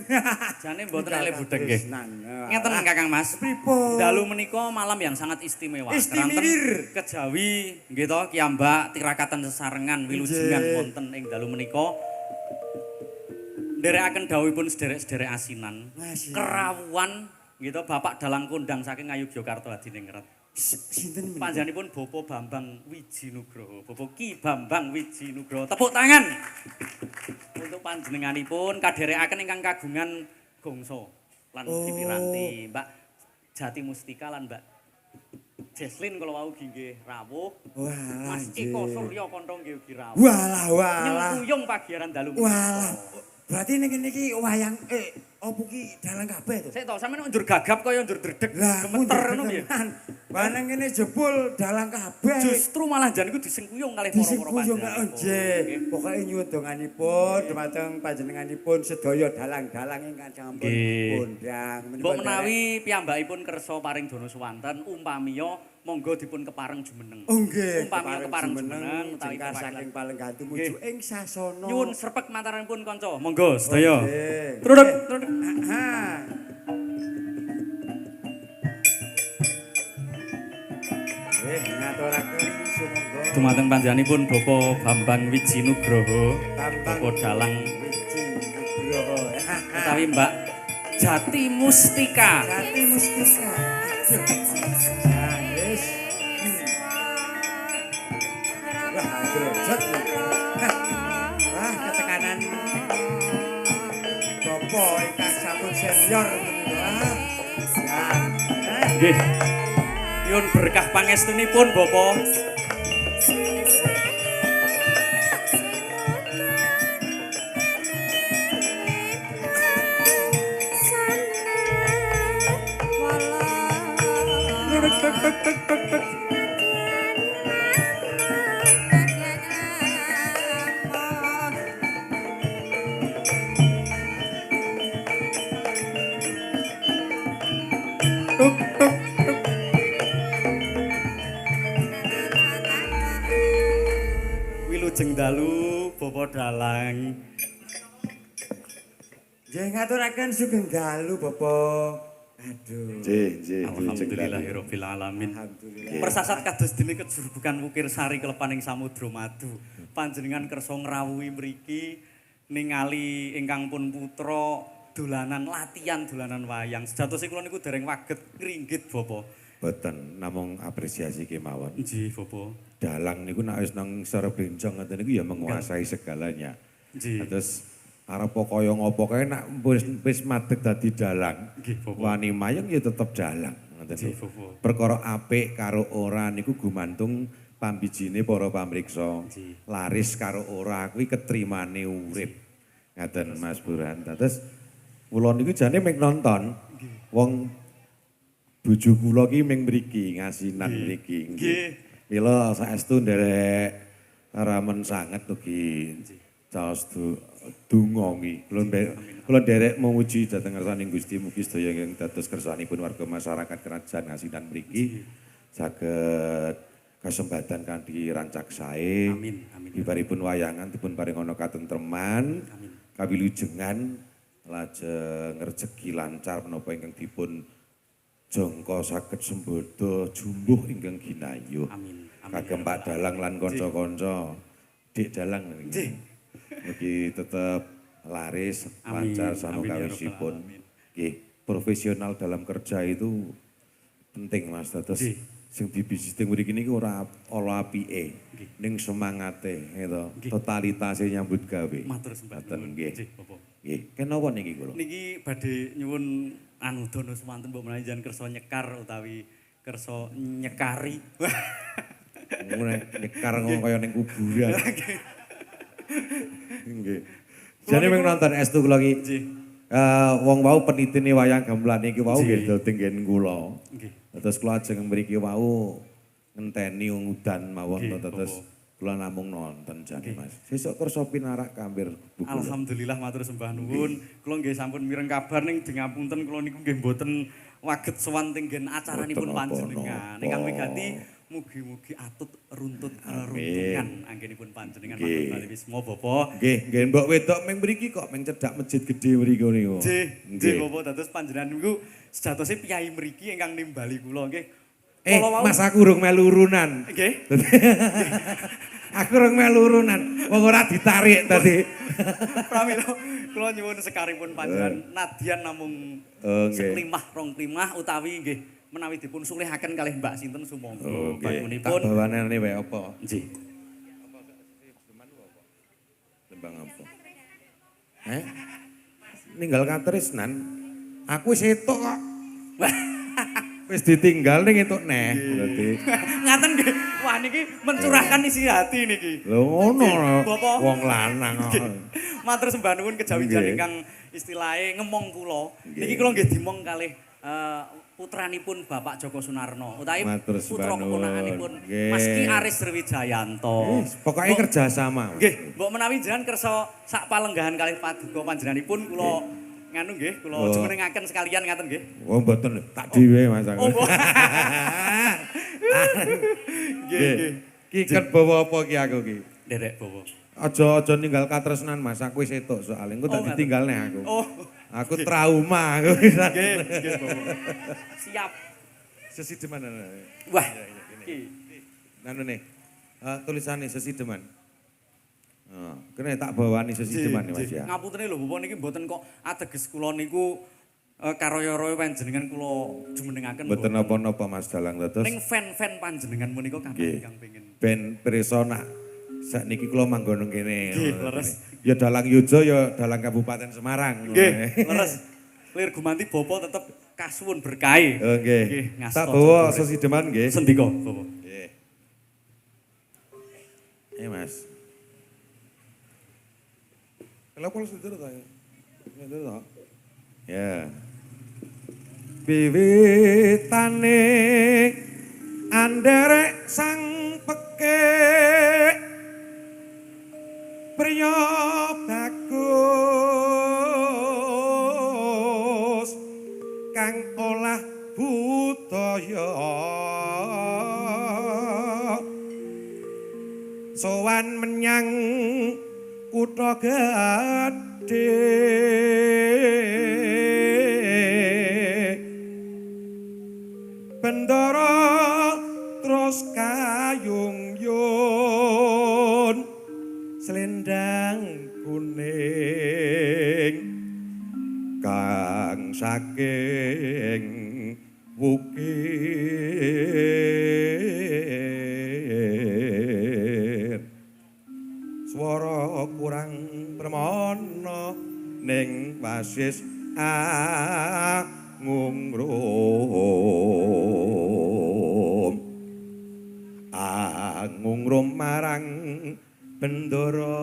Jane mboten elek budhek nggih. Katresnan. Ngeten Kakang Mas. Pripun? Dalu menika malam yang sangat istimewa. Istimewa. Keranten kejawi nggih to Kiambak tirakatan sesarengan wilujengan Nggih. wonten ing dalu menika. Nderekaken dawuhipun sederek-sederek asinan. Asinan. Kerawuhan nggih to Bapak dalang kondang saking Ngayogyakarta Hadiningrat. Sinten menika? Panjenenganipun Bapak Bambang Wijinugroho, Bapak Ki Bambang Wijinugroho. Tepuk tangan untuk panjenenganipun kaderekaken ingkang kagungan gongso lan Oh. Piranti, Mbak Jati Mustika lan Mbak Jesslyn kalau wau nggih rawuh. Wah, Mas Eko Surya Kontho nggih ugi rawuh. Walah, walah. Nyengkuyung pagieran dalu. Walah. Berarti ning kene iki wayang opo ki dalang kabeh to? Sik to, sampeyan njur gagap kaya njur dredeg Lah, gemeter ngono piye? Bareng kene jebul dalang kabeh. Justru malah jan iku disengkuyung kalih Disengkuyung para-para kok nggih. Pokoke nyuwun donganipun dumateng panjenenganipun sedaya dalang-dalang ingkang sampun kondang. Mbok menawi piyambakipun kersa paring dono suwanten umpamiya monggo dipun kepareng jumeneng. Oh nggih, Umpamiya kepareng jumeneng utawi jengkar saking Palenggan tumuju ing sasana. nyuwun srepek mantaranipun kanca. Monggo sedaya. Nggih. Truduk, truduk. Ha. Ngaturaken sumangga Dumateng panjenenganipun Bapak Bambang Wiji Nugroho, Bambang Bapak Dalang Wiji Nugroho. utawi Mbak Jati Mustika. Jati Mustika. Nah, wis. Wah, grojot. Wah, ketekanan Bapak ingkang sampun senior menika. Ya. Nggih. Nyuwun berkah pangestunipun Bapak. Wilujeng dalu Bapak Dalang. Nggih ngaturaken sugeng dalu Bapak. Aduh. Nggih. Alhamdulillahirabbil alamin. Alhamdulillah. Persasat kados dene kejurbukan Wukir Sari kelepaning Samudra Madu. Panjenengan kersa ngrawuhi mriki ningali ingkang pun putra dolanan latihan dolanan wayang. Sejatosé kula niku dereng waget ngringgit Bapak. Boten namung apresiasi kemawon. Nggih, Bapak. Dalang niku nek wis nang sara bencong ngoten niku ya menguasai segalanya. Nggih. Terus arep kaya ngopo kae nek wis madeg dadi dalang. Nggih, Bapak. Wani mayang ya tetep dalang. Ngoten Nggih, lho. Bapak. Perkara apik karo ora niku gumantung pambijine para pamriksa. Nggih. Laris karo ora kuwi ketrimane urip. Ngaten Mas Buran. Terus kula niku jane mung nonton. Wong bojo kula ki ming mriki ngasinan mriki. Nggih. Mila saestu nderek ramen sanget ugi caos donga nggih. Kula nderek memuji dhateng ngarsaning Gusti mugi sedaya ingkang dados kersanipun warga masyarakat kerajaan ngasinan mriki saged kesempatan kanthi rancak sae. Amin, amin. Bibaripun wayangan dipun paringana katentreman, Amin. kawilujengan lajeng rejeki lancar menapa ingkang dipun jangka saged sembodo jumbuh ingkang ginayuh. Amin. Kagem Pak Dalang lan kanca-kanca. Dik Dalang nggih. Mugi tetep laris, Amin. lancar sama Amin, ya kawisipun. Rabbal alamin. Nggih, profesional dalam kerja itu penting Mas. Terus Nggih. sing dibisnis mriki niki ora ala apike, ning semangate gitu. Totalitasé nyambut gawe. Matur sembah Boten nuwun. nggih. Nggih, Bapak. Nggih, kenapa niki kula? Niki badhe nyuwun anu dono semanten mbok menawi jan kersa nyekar utawi kersa nyekari. Ngene nyekar ngomong kaya ning kuburan. Nggih. Jane mung nonton estu kula iki. Nggih. Wong wau penitine wayang gamelan iki wau nggih Nggih. dadi nggen kula. Nggih. Terus kula ajeng mriki wau ngenteni udan mawon Nggih, terus Bapak. kula namung nonton jane Mas. Sesuk kersa pinarak kambir buku. Alhamdulillah matur sembah nuwun. Kula nggih sampun mireng kabar ning dingapunten kula niku nggih mboten waget sowan teng nggen acaranipun Mboten panjenengan. apa-apa. Ingkang wigati mugi-mugi atut runtut runtungan anggenipun panjenengan Nggih. matur bali wisma Bapak. Nggih, nggih mbok wedok ming mriki kok ming cedhak masjid gedhe mriku niku. Nggih, nggih Bapak dados panjenengan niku sejatosé piyai mriki ingkang nimbali kula nggih. Kala wau- Mas aku urung melu urunan. Nggih. Aku urung melu urunan. Wong ora ditarik tadi. Pramila kula nyuwun sekaripun panjenengan nadyan namung Oh, nggih. seklimah rong klimah utawi nggih menawi dipun sulihaken kalih Mbak sinten sumangga Oh, nggih. Tak bangunipun. bawanane wae apa? Nggih. Tembang apa? Ninggal katresnan. Aku wis etuk kok. Wis ditinggal ning entuk neh. Dadi Ngaten nggih. Wah niki mencurahkan isi hati niki. lho ngono lho. Bapak. Wong lanang kok. Matur sembah nuwun kejawijan Nggih. ingkang istilahé ngemong kula. Nggih. Niki kula nggih dimong kalih putranipun Bapak Joko Sunarno utawi Matur putra semanun. keponakanipun Nggih. Mas Ki Aris Sriwijayanto. Pokoknya Mbok- kerjasama. Nggih, mbok menawi jenengan kersa sak palenggahan kalih paduka panjenenganipun kula nganu nggih, kula Oh. jumenengaken sekalian ngaten nggih. Oh mboten tak dhewe Mas. Oh, mbok. Nggih. Ki kan bawa apa ki aku ki? Derek bawa. Aja ninggal katresnan Mas, aku wis entuk soalnya engko tak ngaten. ditinggal nih aku. Oh, Aku trauma aku. nggih, nggih bawa. Siap. Sesideman. Wah. Ki. Nanu nih. Tulisannya sesideman. Oh, kene tak bawani sesideman Mas ya. Ngapunten lho Bapak niki mboten kok ateges kula niku karaya-raya panjenengan kula jumenengaken. Mboten napa-napa Mas Dalang dados. Ning fan-fan panjenengan menika kakang Nggih. ingkang pengin. Ben pirsa nak sakniki kula manggon nang kene. Nggih, leres. Ya Dalang Yojo ya Dalang Kabupaten Semarang. Nggih, leres. Lir gumanti Bapak tetep kasuwun berkahi. Oh nggih. ngasta Tak bawa jodore. sesideman nggih. Sendika, Bapak. Nggih. Mas. Kalau sedher ta? Sedher ta? Ya. Wiwitane anderek sang pekek priya bagus kang olah budaya sowan menyang kutha gedhe bendara terus kayung-yung selendang kuning kang saking bukit swara kurang permana ning wasis angungrum marang bendara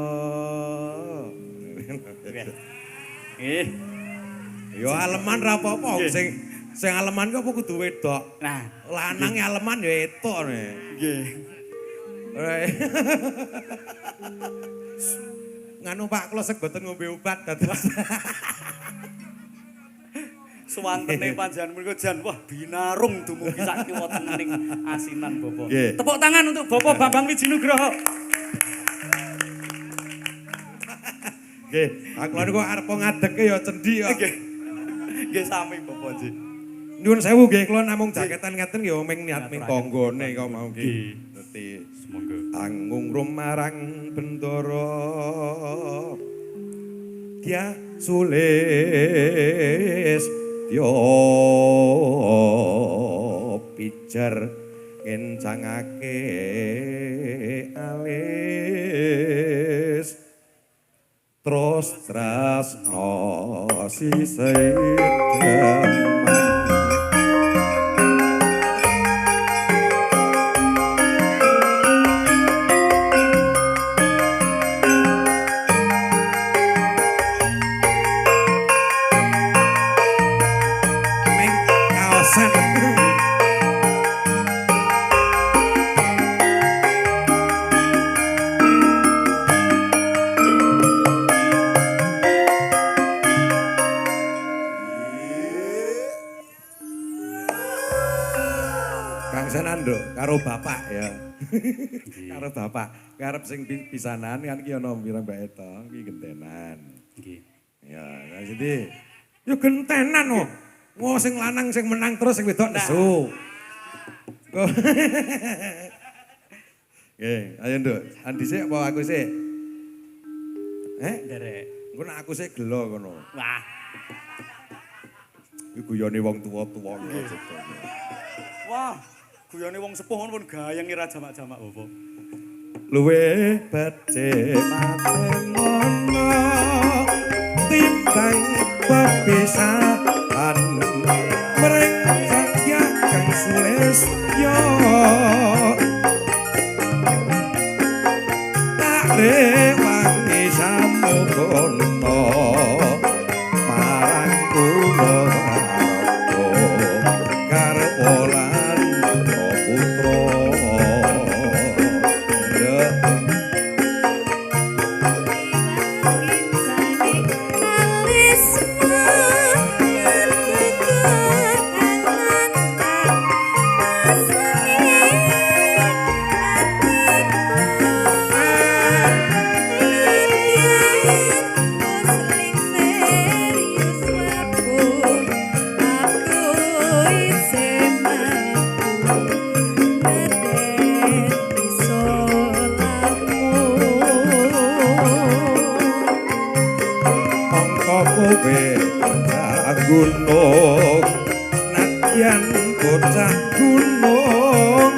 Nggih. ya aleman ra apa-apa sing aleman kok apa kudu wedok Nah, lanang aleman ya etok nggih. nganu Pak kula segboten ngombe obat dados Suwantene panjenengan menika jan wah binarung dumugi sak kiwa tening asinan Bapak. Nggih. Tepuk tangan untuk Bapak Bambang Wijinugraha. nggih aku niku arep ngadeke ya cendi ya Nggih. Nggih sami Bapak nggih. nyuwun sewu nggih kula namung jaketan ngeten ya ming niat ming tanggane kok mau nggih Nggih. ngerti Semoga. angungrum marang bendara dia sulis yo pijar ngencangake alis terus tresno sisedeman meng kaosan Kang Senando karo bapak ya. Karo bapak. Karep sing pisanan kan ki ana pirang Mbak Eta, ki gentenan. Nggih. Ya, jadi yo gentenan oh. Wah sing lanang sing menang terus sing wedok nesu. Kok. Nggih, ayo Nduk. Andi sik apa aku sik? Derek. Engko nek aku sik gelo kono. Wah. Iki guyone wong tuwa-tuwa ya. Wah. Guyane wong sepuh ngono pun gayeng ira jamak-jamak Bapak. Luwe becik matenono timbang pepisahan merengkak ya kang sules yo tak rewangi samukono marang kula luwe gunung nadyan bocah gunung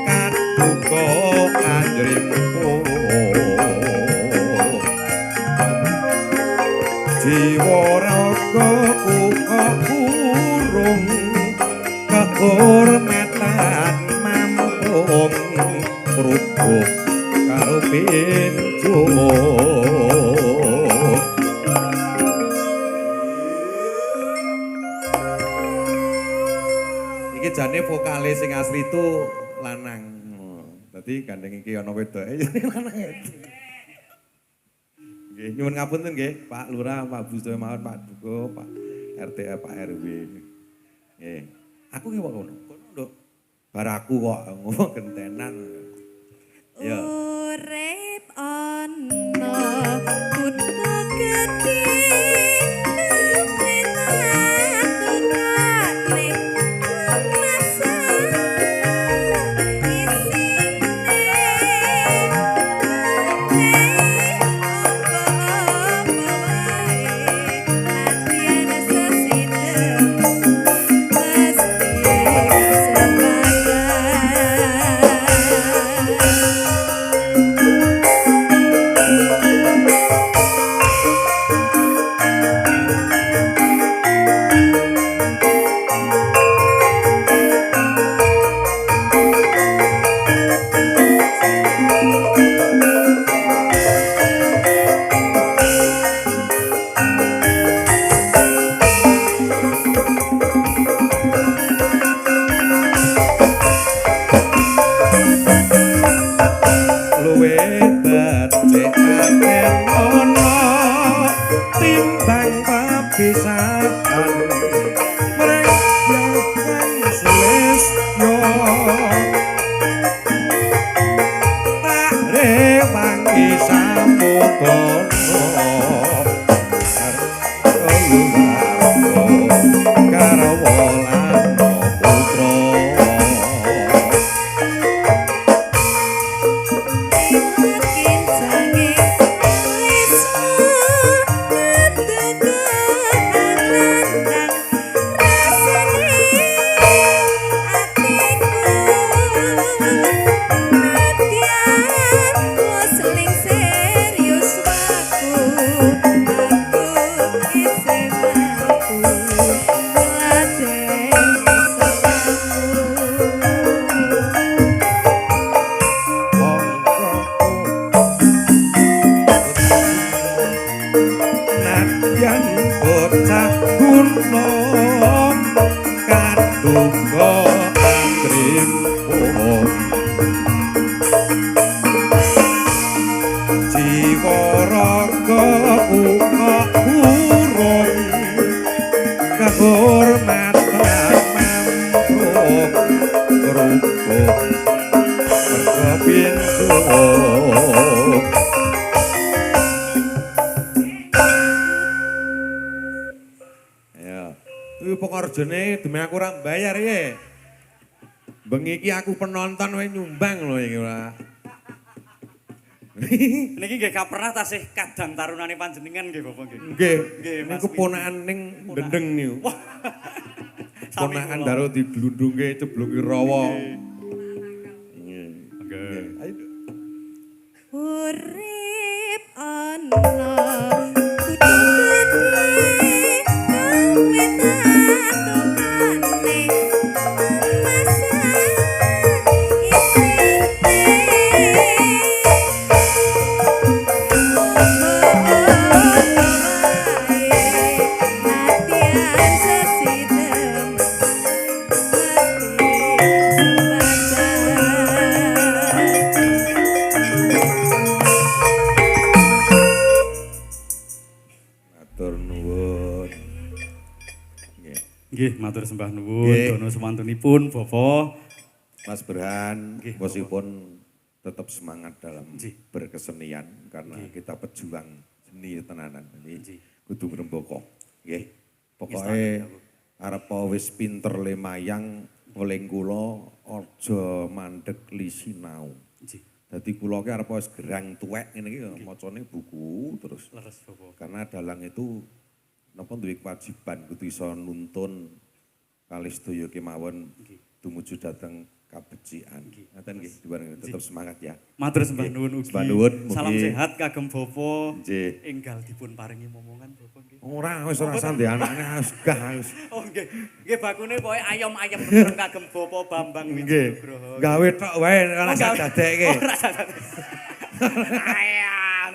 kaduka anjrimpo jiwa raga uga urung kehormatan mampung rubuh karo pinjung. Iki jane vokale sing asli itu lanang. Dadi gandeng iki ana wedoke lanang. Nggih, nyuwun ngapunten nggih, Pak Lurah, Pak Bustoyo mawon, Pak Duko, Pak RT, Pak RW. Nggih. Aku ki kok ngono. Kono lho. Bar aku kok ngomong gentenan. Ya. Urip ana kutha gedhe Pengarjane demi aku ora bayar ya. Bengi iki aku penonton wae nyumbang lho iki ora. Niki nggih kapernah tasih kadang tarunane panjenengan nggih Bapak nggih. Nggih. Nggih, Mas Niku ponakan ning Dendeng niku. Ponakan daro diglundungke ceblungi rawa. Nggih. Ayo. Urip ana kudu gedhe Nggih, matur sembah nuwun dono semantunipun Bapak. Mas Berhan, bosipun tetap semangat dalam berkesenian karena kita pejuang seni tenanan. Ini kudu ngrembaka. Nggih. Pokoke arep wis pinter lemayang weling kula aja mandeg lisinau. Dadi kula ki arep wis gerang tuwek ngene iki macane buku terus. Leres Bapak. Karena dalang itu napa duwe kewajiban kudu iso nuntun kalih sedaya kemawon tumuju dhateng kabecikan. Ngaten nggih, dibareng tetep semangat ya. Matur sembah nuwun ugi. Sembah nuwun, Salam mugi- sehat kagem Bapa. Nggih. Enggal dipun paringi momongan Bapa nggih. Ora wis ora sandi anakne wis gah wis. Oh nggih. Nggih bakune pokoke ayam-ayam bener kagem Bapa Bambang Nggih. Wijinugroho. Gawe tok wae ora Oh, sak gawe. dadekke. Ora sadar. Ayah.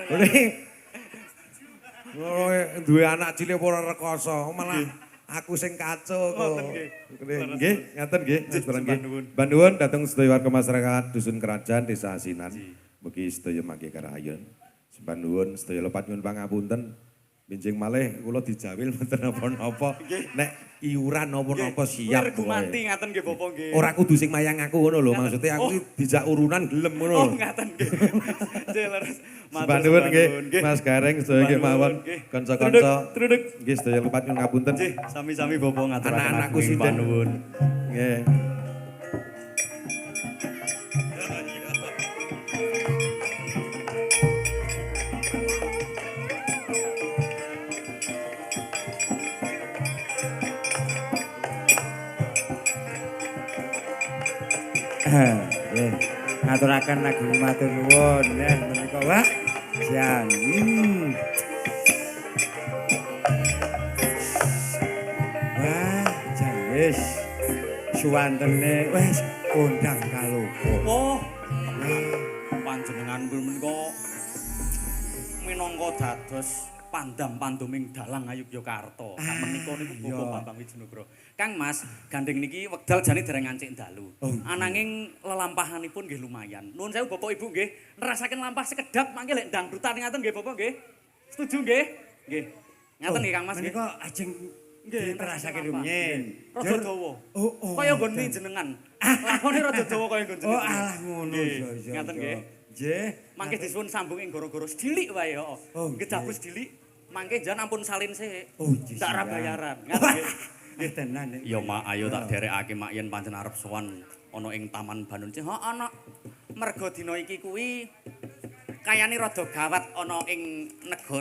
Oh, duwe anak cilik ora rekoso, malah aku sing kaco kok. Ngoten nggih. Nggih, ngaten nggih. Mas Baran nggih. sembah nuwun. Banduan dateng sedaya warga masyarakat Dusun Kerajaan Desa Asinan. Mugi sedaya mangke karayun. Sembah nuwun sedaya lepat nyuwun pangapunten. Benjing malih kula dijawil mboten napa-napa. Nek iuran napa-napa siap. Regu pokoke. manti ngaten nggih Bapa nggih. Ora kudu sing mayang aku ngono lho, maksudnya aku dijak urunan gelem ngono. Oh lho. ngaten nggih. Nggih leres. Sembah nuwun nggih, Mas Gareng sedaya nggih mawon kanca-kanca. Truduk. Nggih sedaya lepat nyuwun ngapunten. Nggih, sami-sami Bapa ngaturaken Anak-anakku agunging sinten? panuwun. Nggih. Nggih. Ngaturaken ageng matur nuwun nggih menika Wak. Sian. Wah, jan wis suwantene wis kondang kalopo. Oh. Panjenengan menika minangka dados pandam-panduming dalang Ngayogyakarta. Sak menika niku Bapak iya. Bambang Wijinugroho. Kang Mas, gandeng niki wekdal jane dereng ngancik dalu. Ananging lelampahanipun nggih lumayan. Nuwun sewu Bapak Ibu nggih, nerasaken lampah sekedap mangke lek dangdutan ngaten nggih Bapak nggih. Setuju nggih? Nggih. Ngaten nggih Kang Mas nggih. Menika ajeng Nggih, ngrasake lampah. rumiyin. Rada dawa. Oh, Kaya nggone jenengan. Lakone rada dawa kaya nggon jenengan. Oh, alah ngono. Nggih, iya, iya, ngaten iya. nggih. Nggih. Mangke disuwun sambung ing gara-gara sedilik wae yo. Oh, Gedapus sedilik. Mangke jan ampun salin sik. Oh, nggih, Ndak ra siap. bayaran. Ngaten nggih. Nggih tenan. Nek. Ya mak ayo tak derekake mak yen pancen arep sowan ana ing Taman Banun. Ha ana. Merga dina iki kuwi kayane rada gawat ana ing negara